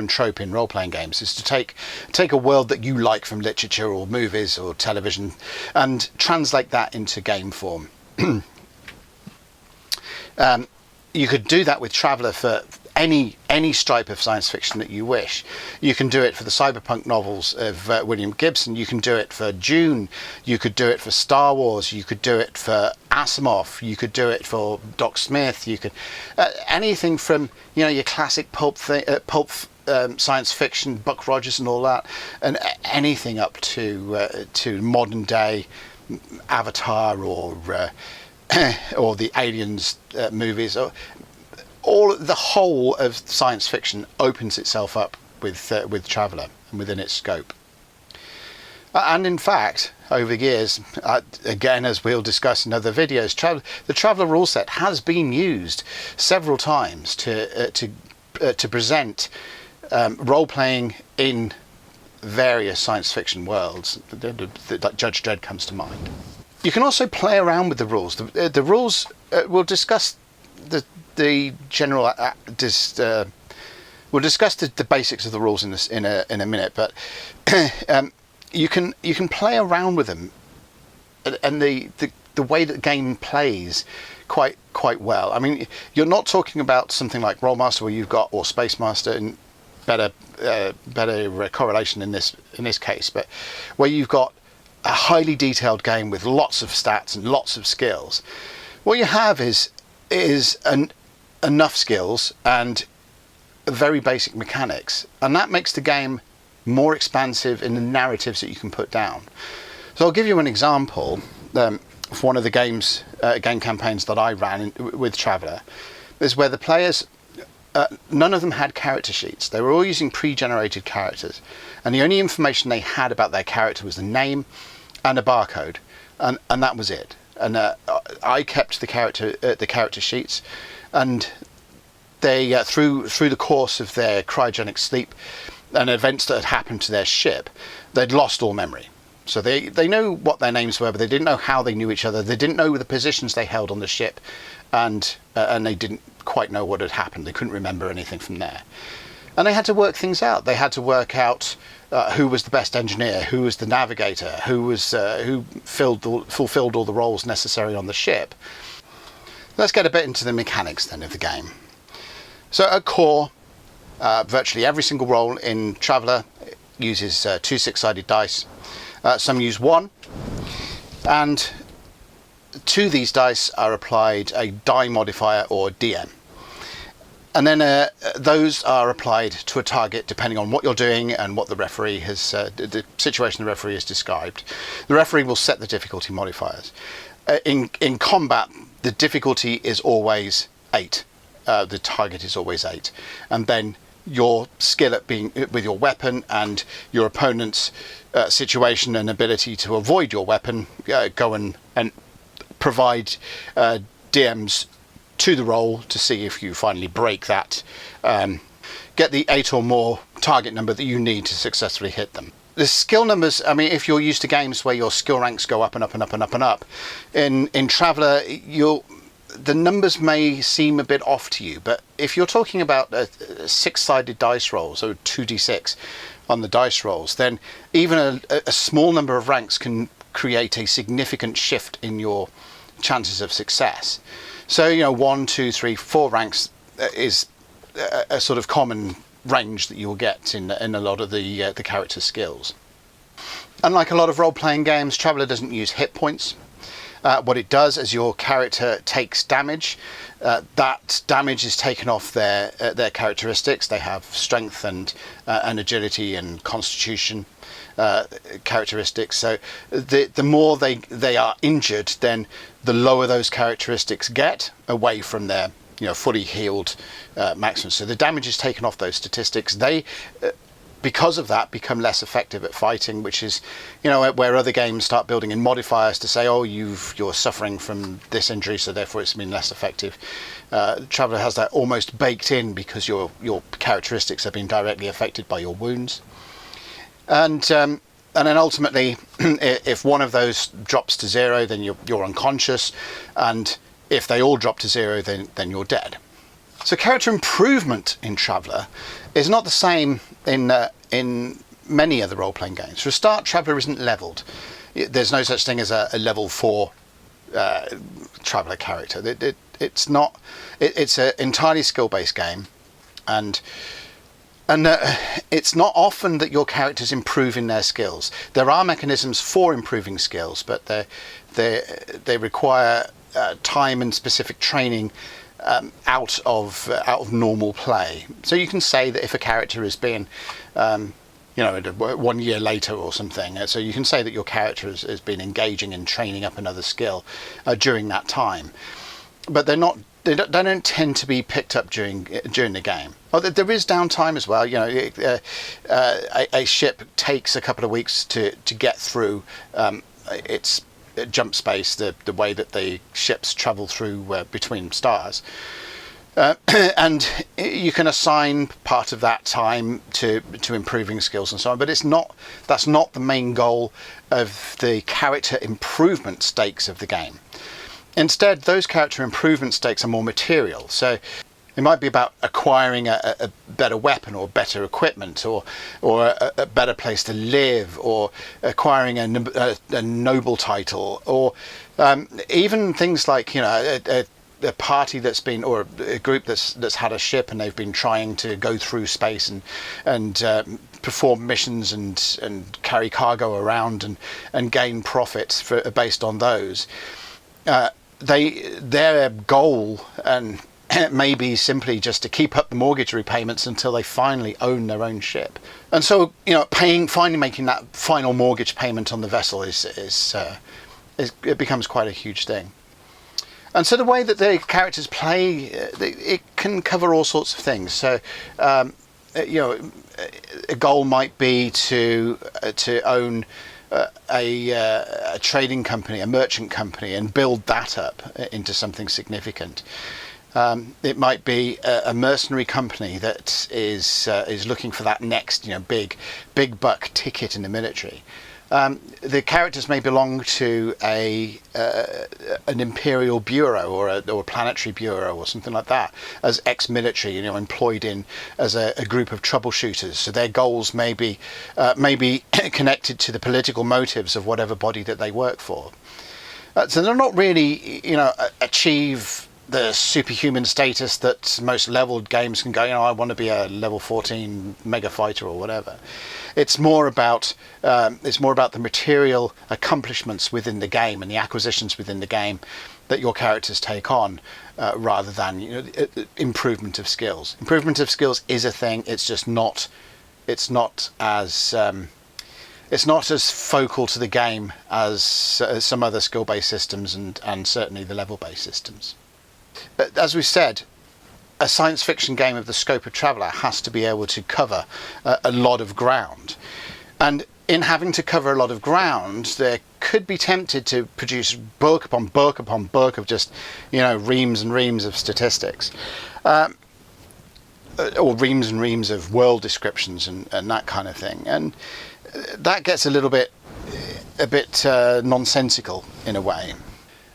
trope in role-playing games, is to take a world that you like from literature or movies or television and translate that into game form. You could do that with Traveller for any stripe of science fiction that you wish. You can do it for the cyberpunk novels of William Gibson. You can do it for Dune. You could do it for Star Wars. You could do it for Asimov. You could do it for Doc Smith. You could anything from your classic pulp science fiction, Buck Rogers and all that, and anything up to modern day Avatar or the Aliens movies. The whole of science fiction opens itself up with Traveller and within its scope. And in fact, over years, again, as we'll discuss in other videos, the Traveller rule set has been used several times to present role-playing in various science fiction worlds. Like Judge Dredd comes to mind. You can also play around with the rules. The rules, we'll discuss the general. We'll discuss the basics of the rules in a minute, but you can play around with them, and the way that the game plays quite well. I mean, you're not talking about something like Rolemaster where you've got, or Space Master, and better correlation in this case, but where you've got a highly detailed game with lots of stats and lots of skills. What you have is enough skills and very basic mechanics, and that makes the game more expansive in the narratives that you can put down. So I'll give you an example of one of the game campaigns that I ran with Traveller, is where the players, none of them had character sheets. They were all using pre-generated characters, and the only information they had about their character was the name and a barcode, and that was it. And I kept the character sheets, and they through the course of their cryogenic sleep and events that had happened to their ship, they'd lost all memory. So they know what their names were, but they didn't know how they knew each other. They didn't know the positions they held on the ship, and they didn't quite know what had happened. They couldn't remember anything from there, and they had to work things out. They had to work out who was the best engineer, who was the navigator, who fulfilled all the roles necessary on the ship. Let's get a bit into the mechanics then of the game. So at core, virtually every single role in Traveller uses 2 six-sided dice. Some use 1, and to these dice are applied a die modifier, or DM. And then those are applied to a target depending on what you're doing and what the referee has, the situation the referee has described. The referee will set the difficulty modifiers. In combat, the difficulty is always 8. The target is always 8. And then your skill at being with your weapon and your opponent's situation and ability to avoid your weapon go and provide DMs to the roll to see if you finally break that, get the 8 or more target number that you need to successfully hit them. The skill numbers, I mean, if you're used to games where your skill ranks go up and up and up and up and up, in Traveller the numbers may seem a bit off to you, but if you're talking about a six-sided dice roll, so 2d6 on the dice rolls, then even a small number of ranks can create a significant shift in your chances of success. So, 1, 2, 3, 4 ranks is a sort of common range that you'll get in a lot of the character skills. Unlike a lot of role-playing games, Traveller doesn't use hit points. What it does is your character takes damage. That damage is taken off their characteristics. They have strength and agility and constitution characteristics. So the more they are injured, then the lower those characteristics get away from their fully healed maximum. So the damage is taken off those statistics. They because of that become less effective at fighting, which is where other games start building in modifiers to say, oh, you're suffering from this injury, so therefore it's been less effective. Traveller has that almost baked in because your characteristics have been directly affected by your wounds. And then ultimately, if one of those drops to 0, then you're unconscious, and if they all drop to 0, then you're dead. So character improvement in Traveller is not the same in many other role-playing games. For a start, Traveller isn't leveled. There's no such thing as a level 4 Traveller character. It's not. It's an entirely skill-based game, and it's not often that your characters improve in their skills. There are mechanisms for improving skills, but they require time and specific training out of normal play. So you can say that if a character is being 1 year later or something, so you can say that your character has been engaging in training up another skill during that time, but they don't tend to be picked up during the game. Oh, there is downtime as well. A ship takes a couple of weeks to get through its jump space, the way that the ships travel through between stars, and you can assign part of that time to improving skills and so on, but that's not the main goal of the character improvement stakes of the game. Instead, those character improvement stakes are more material. So it might be about acquiring a better weapon or better equipment, or a better place to live, or acquiring a noble title, or even things like a party that's been, or a group that's had a ship and they've been trying to go through space and perform missions and carry cargo around and gain profits based on those. Their goal and maybe simply just to keep up the mortgage repayments until they finally own their own ship. And so, finally making that final mortgage payment on the vessel it becomes quite a huge thing. And so the way that the characters play, it can cover all sorts of things. So, a goal might be to own a trading company, a merchant company, and build that up into something significant. It might be a mercenary company that is looking for that next big buck ticket in the military. The characters may belong to an imperial bureau or a planetary bureau or something like that, as ex-military, employed as a group of troubleshooters. So their goals may be connected to the political motives of whatever body that they work for. So they're not really achieve the superhuman status that most leveled games can go, I want to be a level 14 mega fighter or whatever. It's more about the material accomplishments within the game and the acquisitions within the game that your characters take on, rather than improvement of skills. Improvement of skills is a thing. It's just not. It's not as focal to the game as some other skill-based systems and certainly the level-based systems. But as we said, a science fiction game of the scope of Traveller has to be able to cover a lot of ground. And in having to cover a lot of ground, they could be tempted to produce book upon book upon book of just, reams and reams of statistics. Or reams and reams of world descriptions and that kind of thing. And that gets a bit nonsensical in a way.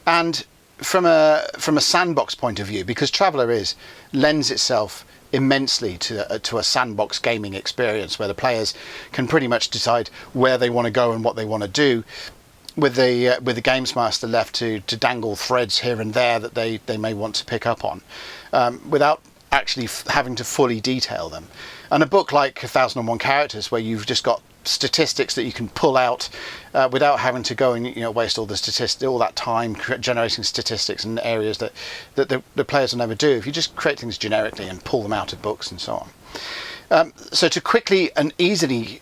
And from a sandbox point of view, because Traveller lends itself immensely to a sandbox gaming experience where the players can pretty much decide where they want to go and what they want to do, with the games master left to dangle threads here and there that they may want to pick up on, without actually having to fully detail them. And a book like 1001 Characters, where you've just got statistics that you can pull out without having to go and waste all that time generating statistics in areas that the players will never do, if you just create things generically and pull them out of books and so on. So to quickly and easily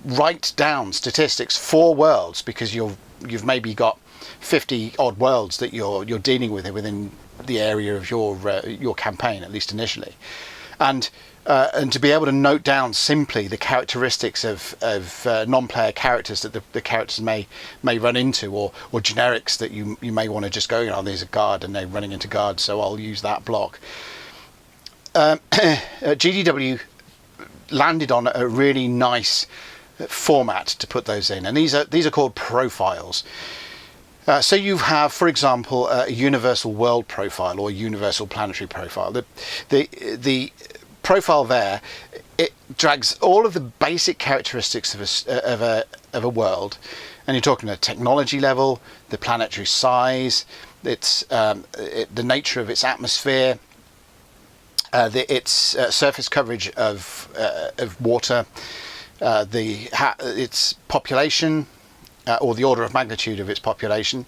write down statistics for worlds, because you've maybe got 50 odd worlds that you're dealing with within the area of your campaign, at least initially, and to be able to note down simply the characteristics of non-player characters that the characters may run into, or generics that you may want to just go, there's a guard and they're running into guards, so I'll use that block. GDW landed on a really nice format to put those in, and these are called profiles. So you have, for example, a universal world profile or universal planetary profile. The profile there, it drags all of the basic characteristics of a world, and you're talking at technology level, the planetary size, the nature of its atmosphere, its surface coverage of water, its population, or the order of magnitude of its population,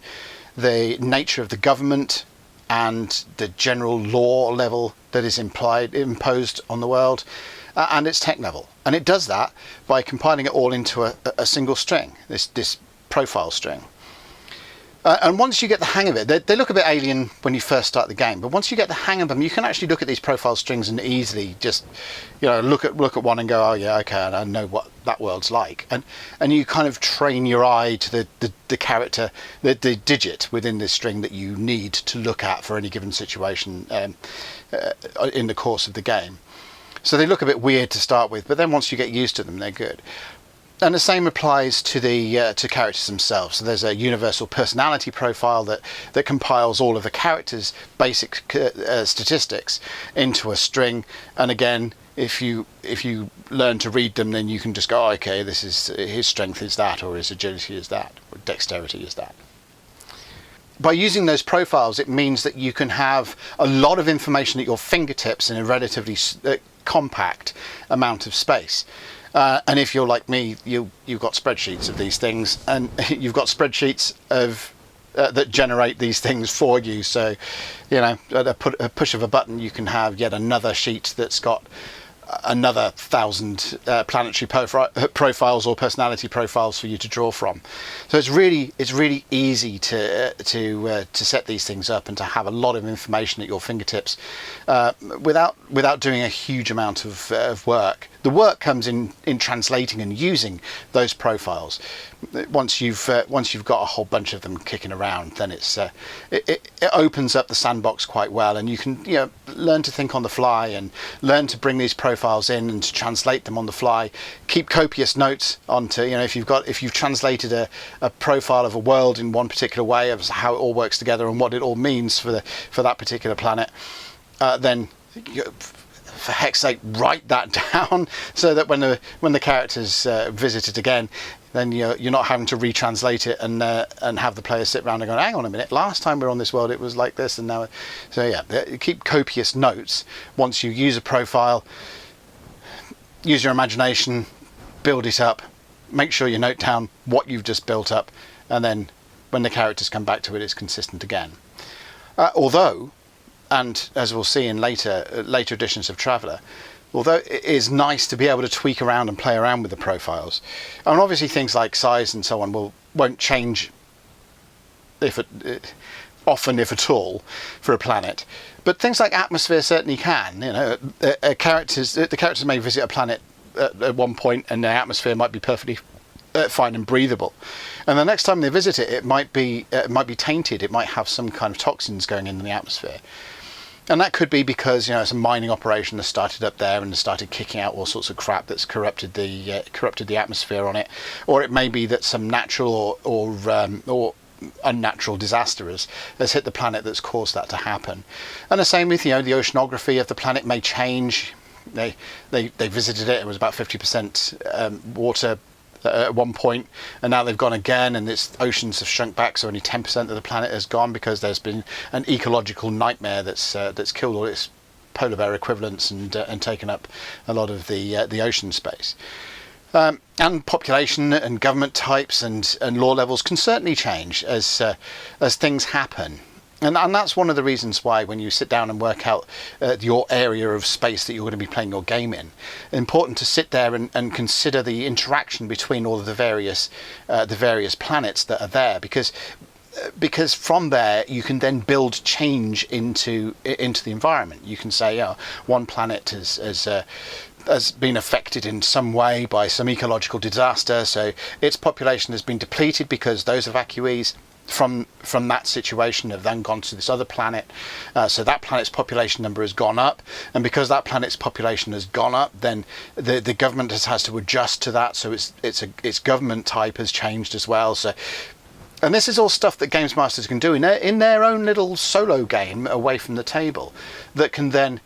the nature of the government, and the general law level that is imposed on the world, and its tech level. And it does that by compiling it all into a single string, this profile string. And once you get the hang of it, they look a bit alien when you first start the game, but once you get the hang of them, you can actually look at these profile strings and easily just look at one and go, oh yeah, okay, I know what that world's like, and you kind of train your eye to the character, the digit within this string that you need to look at for any given situation in the course of the game. So they look a bit weird to start with, but then once you get used to them, they're good. And the same applies to to characters themselves. So there's a universal personality profile that compiles all of the characters' basic statistics into a string. And again, if you learn to read them, then you can just go, oh, okay, this is his strength is that, or his agility is that, or dexterity is that. By using those profiles, it means that you can have a lot of information at your fingertips in a relatively compact amount of space. And if you're like me, you've got spreadsheets of these things, and you've got spreadsheets of that generate these things for you. So, at a push of a button, you can have yet another sheet that's got another 1,000 planetary profiles or personality profiles for you to draw from. So it's really easy to set these things up and to have a lot of information at your fingertips without doing a huge amount of work. The work comes in translating and using those profiles. Once you've got a whole bunch of them kicking around, then it opens up the sandbox quite well, and you can learn to think on the fly and learn to bring these profiles in and to translate them on the fly. Keep copious notes onto if you've translated a profile of a world in one particular way of how it all works together and what it all means for that particular planet, then for heck's sake, write that down so that when the characters visit it again, then you're not having to retranslate it and have the players sit around and go, hang on a minute, last time we were on this world it was like this, and now. So yeah, keep copious notes. Once you use a profile, use your imagination, build it up, make sure you note down what you've just built up, and then when the characters come back to it, it's consistent again. Although, and as we'll see in later editions of Traveller, although it is nice to be able to tweak around and play around with the profiles, and obviously things like size and so on won't change often, if at all, for a planet. But things like atmosphere certainly can. The characters may visit a planet at one point, and their atmosphere might be perfectly fine and breathable, and the next time they visit it, it might be tainted. It might have some kind of toxins going in the atmosphere. And that could be because it's a mining operation that started up there and started kicking out all sorts of crap that's corrupted the atmosphere on it, or it may be that some natural or unnatural disaster has hit the planet that's caused that to happen. And the same with, the oceanography of the planet may change. They visited it. It was about 50% water at one point, and now they've gone again, and its oceans have shrunk back, so only 10% of the planet has gone because there's been an ecological nightmare that's killed all its polar bear equivalents and taken up a lot of the ocean space. And population and government types and law levels can certainly change as things happen. And that's one of the reasons why, when you sit down and work out your area of space that you're going to be playing your game in, it's important to sit there and consider the interaction between all of the various planets that are there, because from there you can then build change into the environment. You can say, one planet has been affected in some way by some ecological disaster, so its population has been depleted because those evacuees from that situation have then gone to this other planet, so that planet's population number has gone up, and because that planet's population has gone up, then the government has to adjust to that, so its government type has changed as well. So, and this is all stuff that games masters can do in their own little solo game away from the table, that can then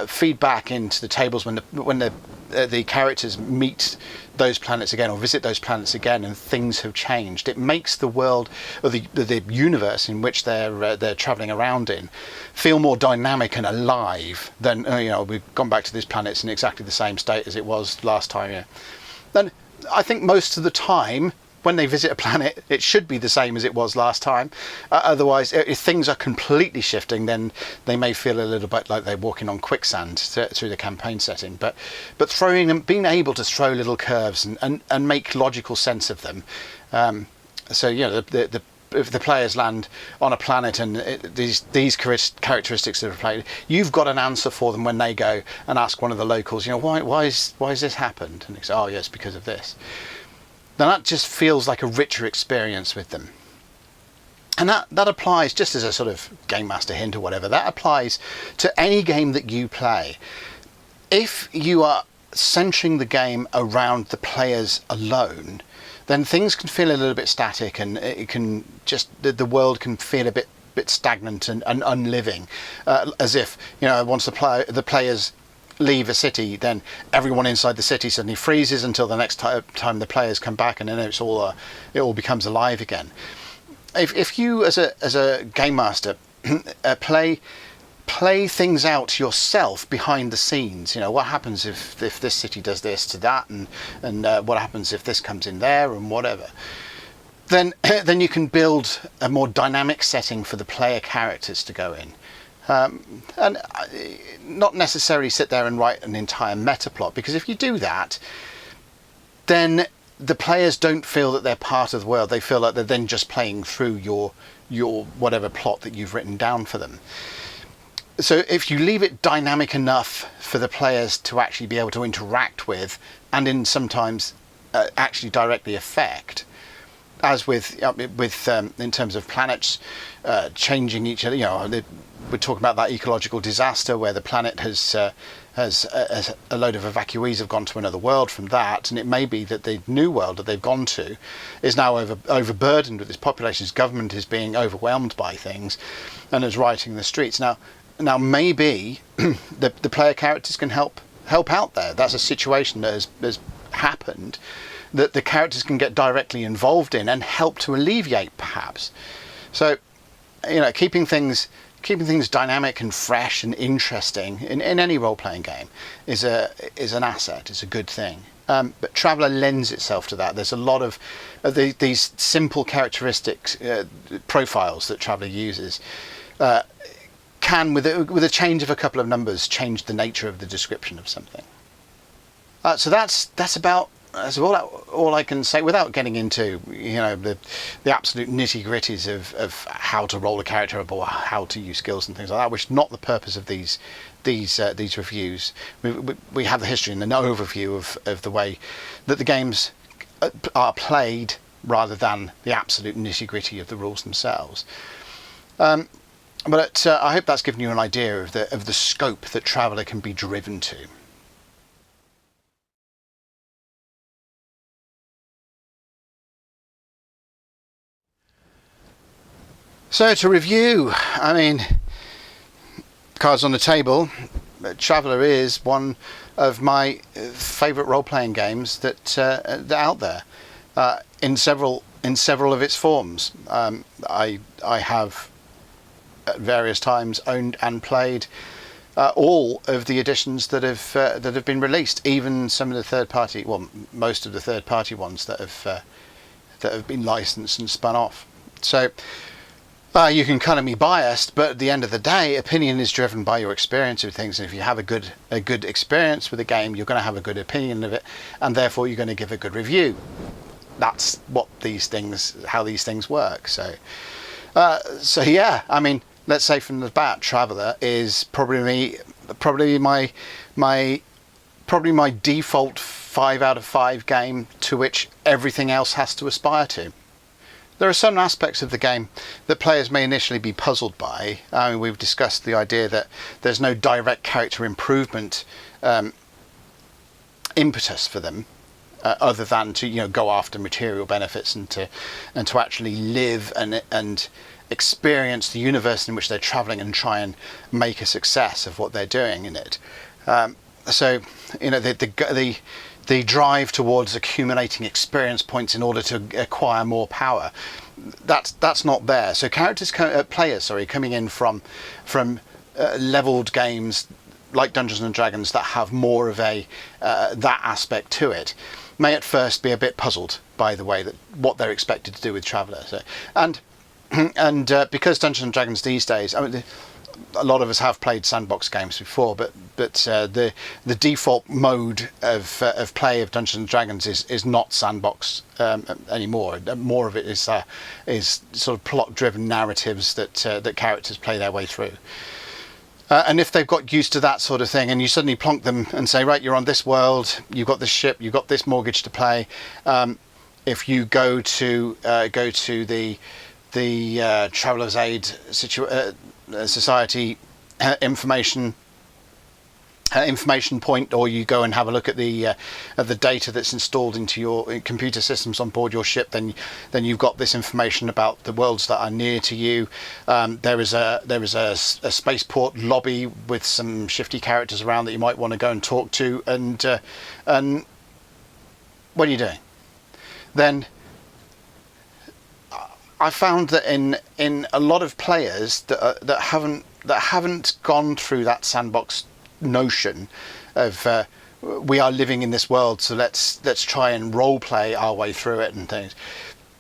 feed back into the tables when the characters meet those planets again or visit those planets again, and things have changed. It makes the world, or the universe in which they're travelling around in, feel more dynamic and alive than we've gone back to this planet, it's in exactly the same state as it was last time. Yeah. Then I think most of the time, when they visit a planet, it should be the same as it was last time. Otherwise, if things are completely shifting, then they may feel a little bit like they're walking on quicksand through the campaign setting. But being able to throw little curves and make logical sense of them. If the players land on a planet and these characteristics that are played, you've got an answer for them when they go and ask one of the locals, why is this happened? And they say, oh yes, because of this. Now that just feels like a richer experience with them. And that applies, just as a sort of game master hint or whatever, that applies to any game that you play. If you are centering the game around the players alone, then things can feel a little bit static, and it can just, the world can feel a bit stagnant and unliving, as if once the players leave a city, then everyone inside the city suddenly freezes until the next time the players come back, and then it all becomes alive again. If you as a game master play things out yourself behind the scenes, what happens if this city does this to that, and what happens if this comes in there, and whatever, then you can build a more dynamic setting for the player characters to go in. And not necessarily sit there and write an entire meta plot, because if you do that, then the players don't feel that they're part of the world. They feel like they're then just playing through your whatever plot that you've written down for them. So if you leave it dynamic enough for the players to actually be able to interact with, and in sometimes actually directly affect, as with in terms of planets changing each other, we're talking about that ecological disaster where the planet has a load of evacuees have gone to another world from that, and it may be that the new world that they've gone to is now overburdened with this population. Its government is being overwhelmed by things and is rioting in the streets. Now maybe the player characters can help out there. That's a situation that has happened that the characters can get directly involved in and help to alleviate, perhaps. So keeping things dynamic and fresh and interesting in any role-playing game is an asset. It's a good thing. But Traveller lends itself to that. There's a lot of these simple characteristics, profiles that Traveller uses, can, with a change of a couple of numbers, change the nature of the description of something. So that's about all I can say, without getting into the absolute nitty-gritties of how to roll a character or how to use skills and things like that, which is not the purpose of these reviews. We have the history and an overview of the way that the games are played, rather than the absolute nitty-gritty of the rules themselves. But I hope that's given you an idea of the scope that Traveller can be driven to. So to review, I mean, cards on the table, Traveller is one of my favourite role-playing games that are out there in several of its forms. I have at various times owned and played all of the editions that have been released, even some of the third-party, well, most of the third-party ones that have been licensed and spun off. So you can kind of be biased, but at the end of the day, opinion is driven by your experience of things. And if you have a good experience with a game, you're going to have a good opinion of it, and therefore you're going to give a good review. That's what how these things work. So yeah, I mean, let's say from the bat, Traveller is probably my default 5 out of 5 game to which everything else has to aspire to. There are some aspects of the game that players may initially be puzzled by. I mean, we've discussed the idea that there's no direct character improvement impetus for them, other than to go after material benefits and to actually live and experience the universe in which they're travelling and try and make a success of what they're doing in it. So the drive towards accumulating experience points in order to acquire more power, that's not there. So players coming in from leveled games like Dungeons and Dragons that have more of a that aspect to it may at first be a bit puzzled by the way that what they're expected to do with Traveller. So, and because Dungeons and Dragons these days, I mean, a lot of us have played sandbox games before, but the default mode of play of Dungeons and Dragons is not sandbox anymore. More of it is sort of plot-driven narratives that characters play their way through. And if they've got used to that sort of thing, and you suddenly plonk them and say, right, you're on this world, you've got this ship, you've got this mortgage to pay. If you go to the Traveller's Aid Society information point, or you go and have a look at the data that's installed into your computer systems on board your ship, then you've got this information about the worlds that are near to you. There is a spaceport lobby with some shifty characters around that you might want to go and talk to, and what are you doing? Then I found that in a lot of players that haven't gone through that sandbox notion of we are living in this world, so let's try and role play our way through it and things.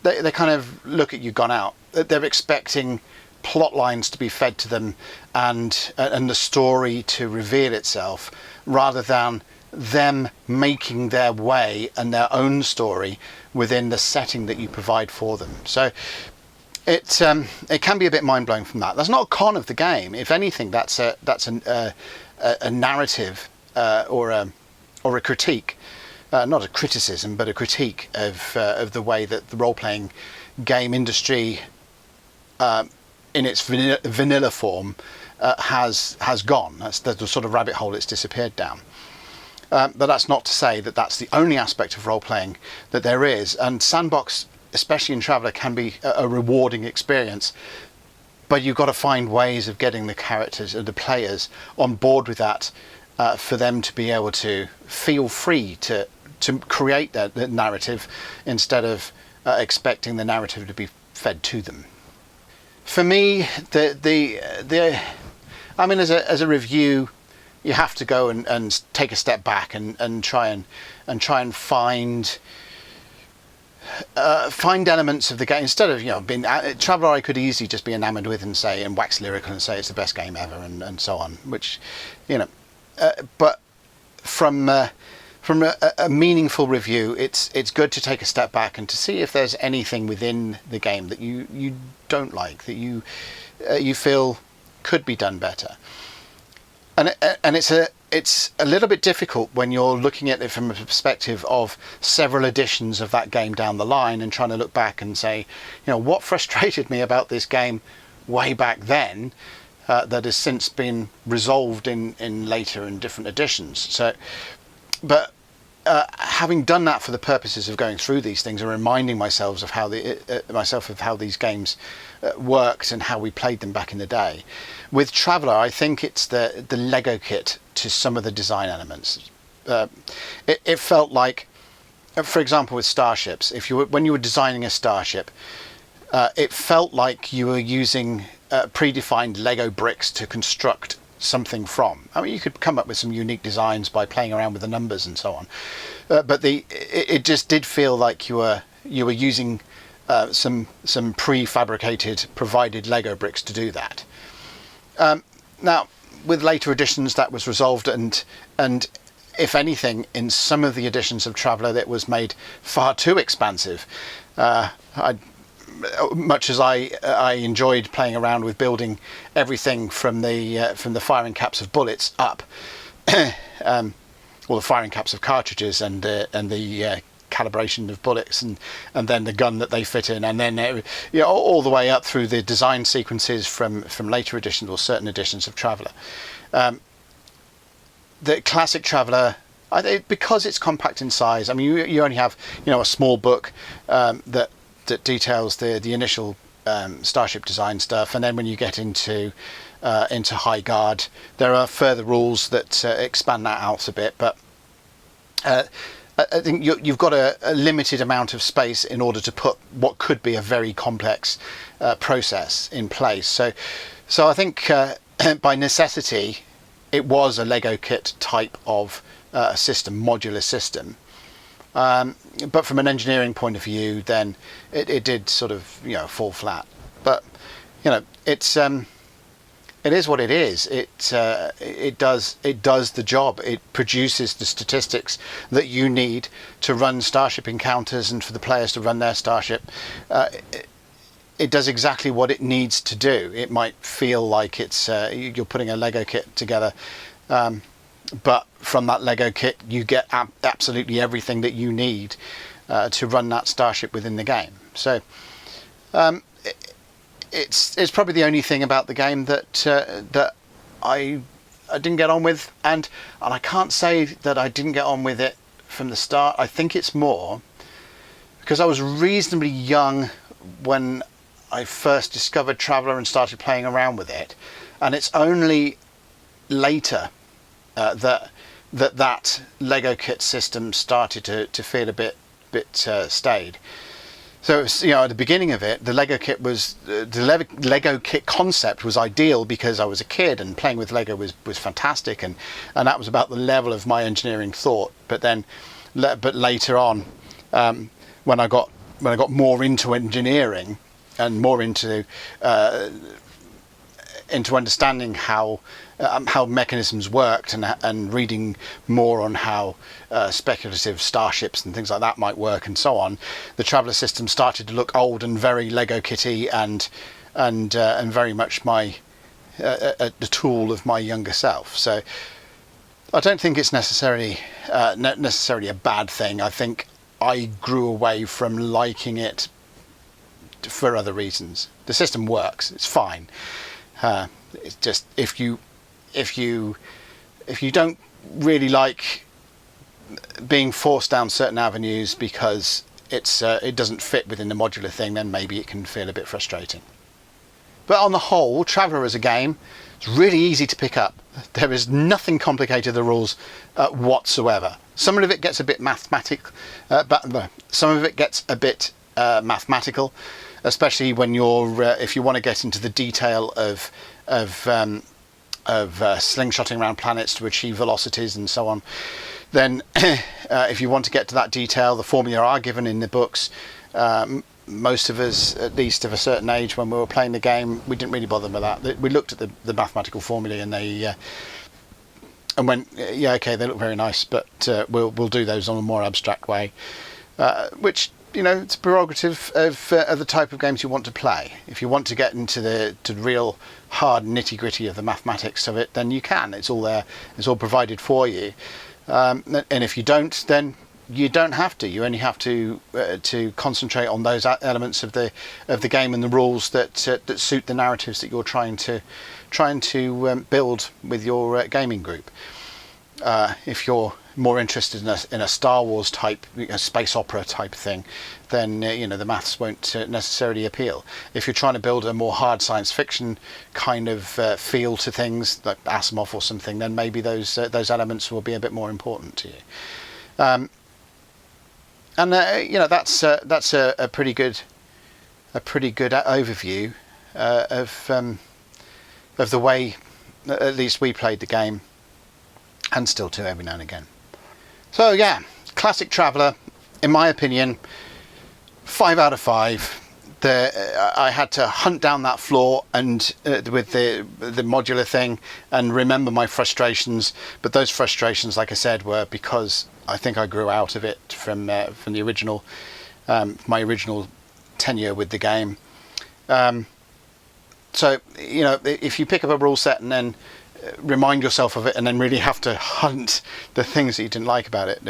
They kind of look at you gone out. They're expecting plot lines to be fed to them and the story to reveal itself, rather than them making their way and their own story within the setting that you provide for them. So it can be a bit mind-blowing from that. That's not a con of the game. If anything, that's a narrative or a critique, not a criticism, but a critique of the way that the role-playing game industry, in its vanilla form, has gone. That's the sort of rabbit hole it's disappeared down. But that's not to say that that's the only aspect of role-playing that there is. And sandbox, especially in Traveller, can be a rewarding experience. But you've got to find ways of getting the characters and the players on board with that, for them to be able to feel free to create the narrative instead of expecting the narrative to be fed to them. For me, I mean, as a review, you have to go and take a step back and try and find elements of the game instead of being Traveller. I could easily just be enamored with and wax lyrical and say it's the best game ever and so on, which but from a meaningful review, it's good to take a step back and to see if there's anything within the game that you don't like, that you feel could be done better. And it's a little bit difficult when you're looking at it from a perspective of several editions of that game down the line and trying to look back and say, what frustrated me about this game way back then that has since been resolved in later and different editions. So, but having done that for the purposes of going through these things and reminding myself of how these games worked and how we played them back in the day, with Traveller, I think it's the Lego kit to some of the design elements. It felt like, for example, with starships, when you were designing a starship, it felt like you were using predefined Lego bricks to construct something from. I mean, you could come up with some unique designs by playing around with the numbers and so on, but it just did feel like you were using some prefabricated, provided Lego bricks to do that. Now, with later editions, that was resolved, and if anything, in some of the editions of Traveller, that was made far too expansive. Much as I enjoyed playing around with building everything from the firing caps of bullets up, well, the firing caps of cartridges and the calibration of bullets and then the gun that they fit in, and then all the way up through the design sequences from later editions or certain editions of Traveller. The classic Traveller, because it's compact in size. I mean, you only have a small book that details the initial starship design stuff, and then when you get into High Guard, there are further rules that expand that out a bit. But I think you've got a limited amount of space in order to put what could be a very complex process in place. So I think by necessity, it was a Lego kit type of system, modular system. But from an engineering point of view, then it did sort of fall flat. But it is what it is. It does the job. It produces the statistics that you need to run starship encounters and for the players to run their starship. It does exactly what it needs to do. It might feel like it's you're putting a Lego kit together, but from that Lego kit you get absolutely everything that you need to run that starship within the game. So it's probably the only thing about the game that I didn't get on with, and I can't say that I didn't get on with it from the start. I think it's more because I was reasonably young when I first discovered Traveller and started playing around with it, and it's only later that Lego kit system started to feel a bit staid. So at the beginning of it, the Lego kit concept was ideal because I was a kid and playing with Lego was fantastic, and that was about the level of my engineering thought. But later on, when I got more into engineering and more into understanding how mechanisms worked and reading more on how speculative starships and things like that might work and so on, the Traveller system started to look old and very Lego kitty and very much the tool of my younger self. So I don't think it's necessarily a bad thing. I think I grew away from liking it for other reasons. The system works; it's fine. It's just if you don't really like being forced down certain avenues because it doesn't fit within the modular thing, then maybe it can feel a bit frustrating. But on the whole, Traveller as a game, it's really easy to pick up. There is nothing complicated the rules whatsoever. Some of it gets a bit mathematical, especially when if you want to get into the detail of slingshotting around planets to achieve velocities and so on. Then if you want to get to that detail, the formula are given in the books. Most of us, at least of a certain age, when we were playing the game, we didn't really bother with that. We looked at the mathematical formulae and went, yeah, okay, they look very nice, but we'll do those on a more abstract way, which it's a prerogative of the type of games you want to play. If you want to get into the real hard nitty-gritty of the mathematics of it, then you can. It's all there. It's all provided for you. And if you don't, then you don't have to. You only have to concentrate on those elements of the game and the rules that suit the narratives that you're trying to build with your gaming group. If you're more interested in a Star Wars type, space opera type thing, then the maths won't necessarily appeal. If you're trying to build a more hard science fiction kind of feel to things, like Asimov or something, then maybe those elements will be a bit more important to you. That's a pretty good overview of the way at least we played the game, and still do every now and again. So yeah, classic Traveller, in my opinion, 5 out of 5. I had to hunt down that floor and with the modular thing and remember my frustrations, but those frustrations, like I said, were because I think I grew out of it from the original, my original tenure with the game. So if you pick up a rule set and then remind yourself of it, and then really have to hunt the things that you didn't like about it,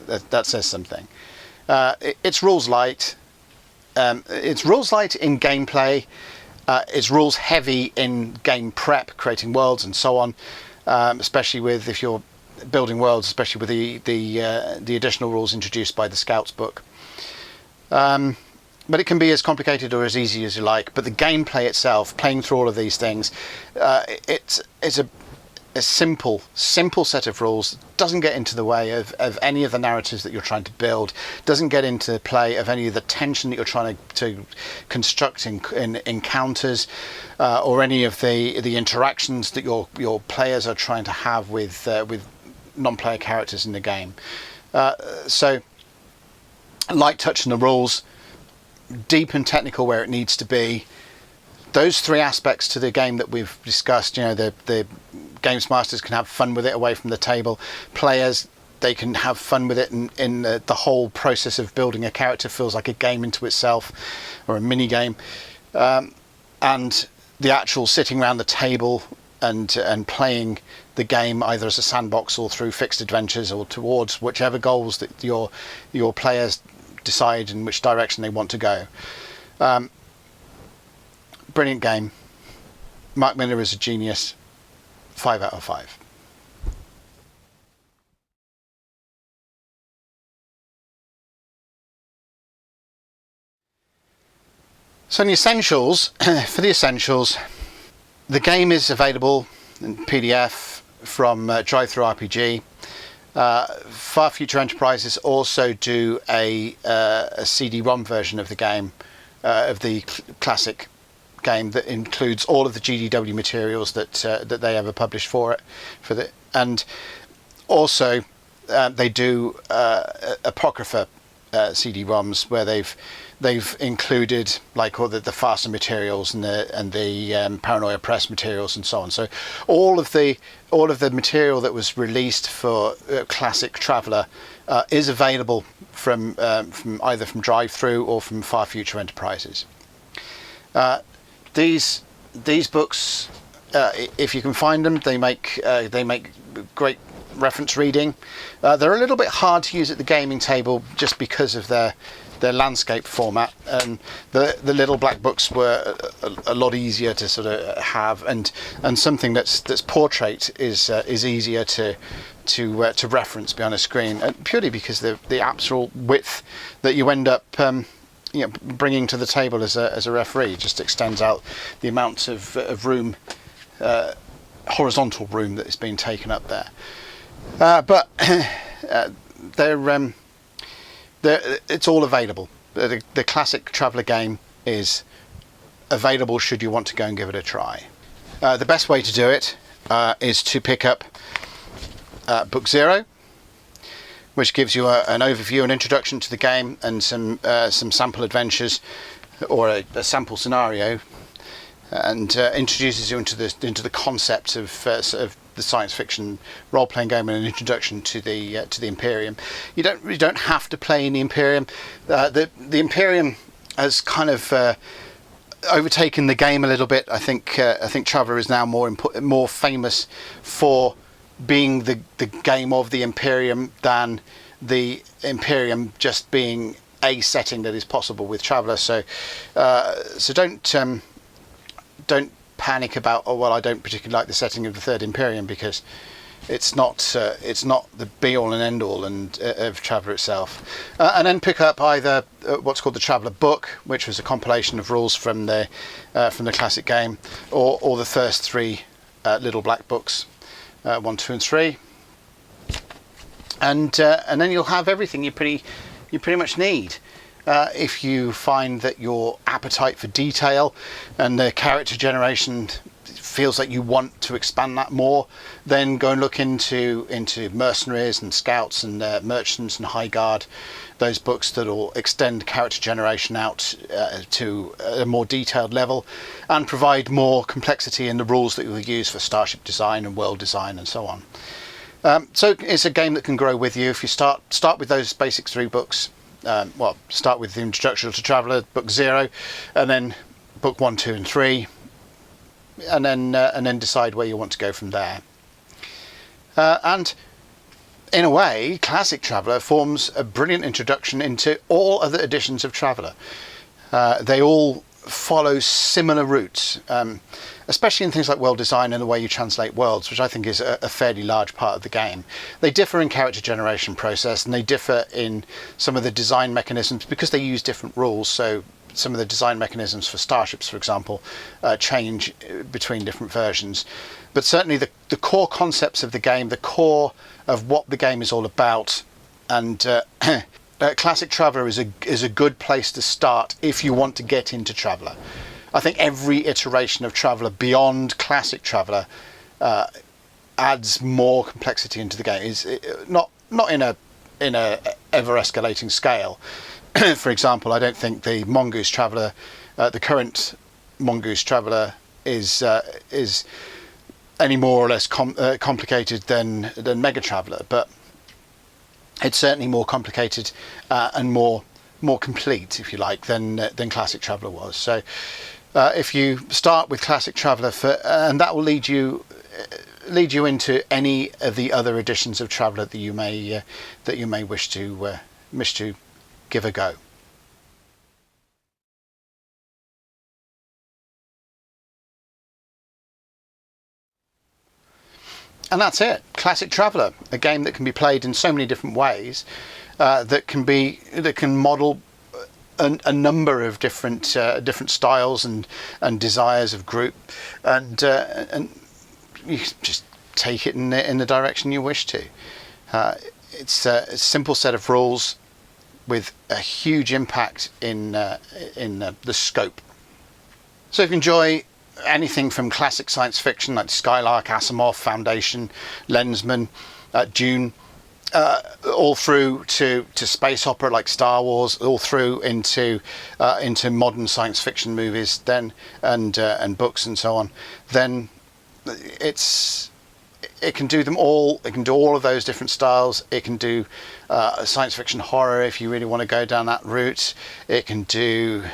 that says something. It's rules light. It's rules light in gameplay. It's rules heavy in game prep, creating worlds and so on. Especially if you're building worlds, especially with the additional rules introduced by the Scouts book. But it can be as complicated or as easy as you like. But the gameplay itself, playing through all of these things, it's a simple set of rules. Doesn't get into the way of any of the narratives that you're trying to build. Doesn't get into play of any of the tension that you're trying to construct in encounters, or any of the interactions that your players are trying to have with non-player characters in the game. So light touch on the rules, deep and technical where it needs to be. Those 3 aspects to the game that we've discussed, the games masters can have fun with it away from the table. Players, they can have fun with it in the whole process of building a character feels like a game into itself, or a mini game. And the actual sitting around the table and playing the game either as a sandbox or through fixed adventures or towards whichever goals that your players decide in which direction they want to go. Brilliant game. Mark Miller is a genius. 5 out of 5. So in the essentials, for the essentials, the game is available in PDF from Drive-Thru RPG. Far Future Enterprises also do a CD-ROM version of the game, of the classic game, that includes all of the GDW materials that they ever published for it. And also they do Apocrypha CD-ROMs where they've included like all the faster materials and the Paranoia Press materials and so on. So all of the material that was released for Classic Traveller is available from either from Drive-Thru or from Far Future Enterprises. These books, if you can find them, they make great reference reading. They're a little bit hard to use at the gaming table just because of their landscape format, and the little black books were a lot easier to sort of have, and something that's portrait is easier to reference behind a screen, purely because the actual width that you end up bringing to the table as a referee just extends out the amount of room, horizontal room that is being taken up there. But it's all available. The Classic Traveller game is available should you want to go and give it a try. The best way to do it is to pick up Book 0, which gives you an overview, an introduction to the game, and some sample adventures or a sample scenario, and introduces you into the concept of the science fiction role-playing game, and an introduction to the Imperium. You don't have to play in the Imperium. The Imperium has kind of overtaken the game a little bit. I think Traveller is now more famous for being the game of the Imperium than the Imperium just being a setting that is possible with Traveller. So don't panic about, oh well, I don't particularly like the setting of the Third Imperium, because it's not the be all and end all of Traveller itself. And then pick up either what's called the Traveller book, which was a compilation of rules from the classic game, or the first three little black books, 1, 2 and 3, and then you'll have everything you pretty much need. If you find that your appetite for detail and the character generation feels like you want to expand that more, then go and look into mercenaries and scouts and merchants and high guard, those books that will extend character generation out to a more detailed level and provide more complexity in the rules that you'll use for starship design and world design and so on. So it's a game that can grow with you if you start with those basic 3 books. Well, start with the Introduction to Traveller, book 0, and then book 1, 2 and 3, and then decide where you want to go from there. And in a way, Classic Traveller forms a brilliant introduction into all other editions of Traveller. They all follow similar routes, especially in things like world design and the way you translate worlds, which I think is a fairly large part of the game. They differ in character generation process, and they differ in some of the design mechanisms because they use different rules. So some of the design mechanisms for starships, for example, change between different versions. But certainly the core concepts of the game, the core of what the game is all about, and Classic Traveller is a good place to start if you want to get into Traveller. I think every iteration of Traveller beyond Classic Traveller adds more complexity into the game. Is not in a ever escalating scale. For example, I don't think the Mongoose Traveller, the current Mongoose Traveller, is any more or less complicated than MEGATRAVELLER, but it's certainly more complicated and more complete, if you like, than Classic Traveller was. So if you start with Classic Traveller, and that will lead you into any of the other editions of Traveller that you may wish to give a go. And that's it. Classic Traveller, a game that can be played in so many different ways, that can model a number of different styles and desires of group, and you just take it in the direction you wish to. It's a simple set of rules with a huge impact in the scope. So if you enjoy anything from classic science fiction like Skylark, Asimov, Foundation, Lensman, Dune, all through to space opera like Star Wars, all through into modern science fiction movies, then and books and so on, then it can do them all. It can do all of those different styles. It can do science fiction horror if you really want to go down that route. It can do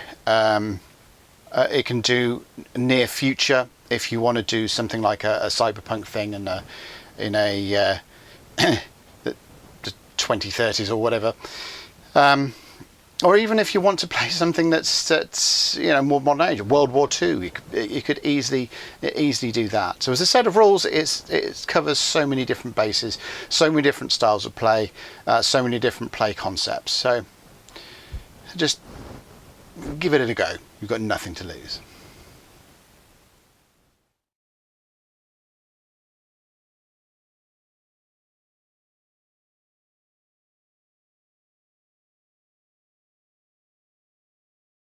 near future if you want to do something like a cyberpunk thing in a the 2030s or whatever. Or even if you want to play something that's more modern age, World War II, you could easily do that. So as a set of rules, it covers so many different bases, so many different styles of play, so many different play concepts. So just give it a go. You've got nothing to lose.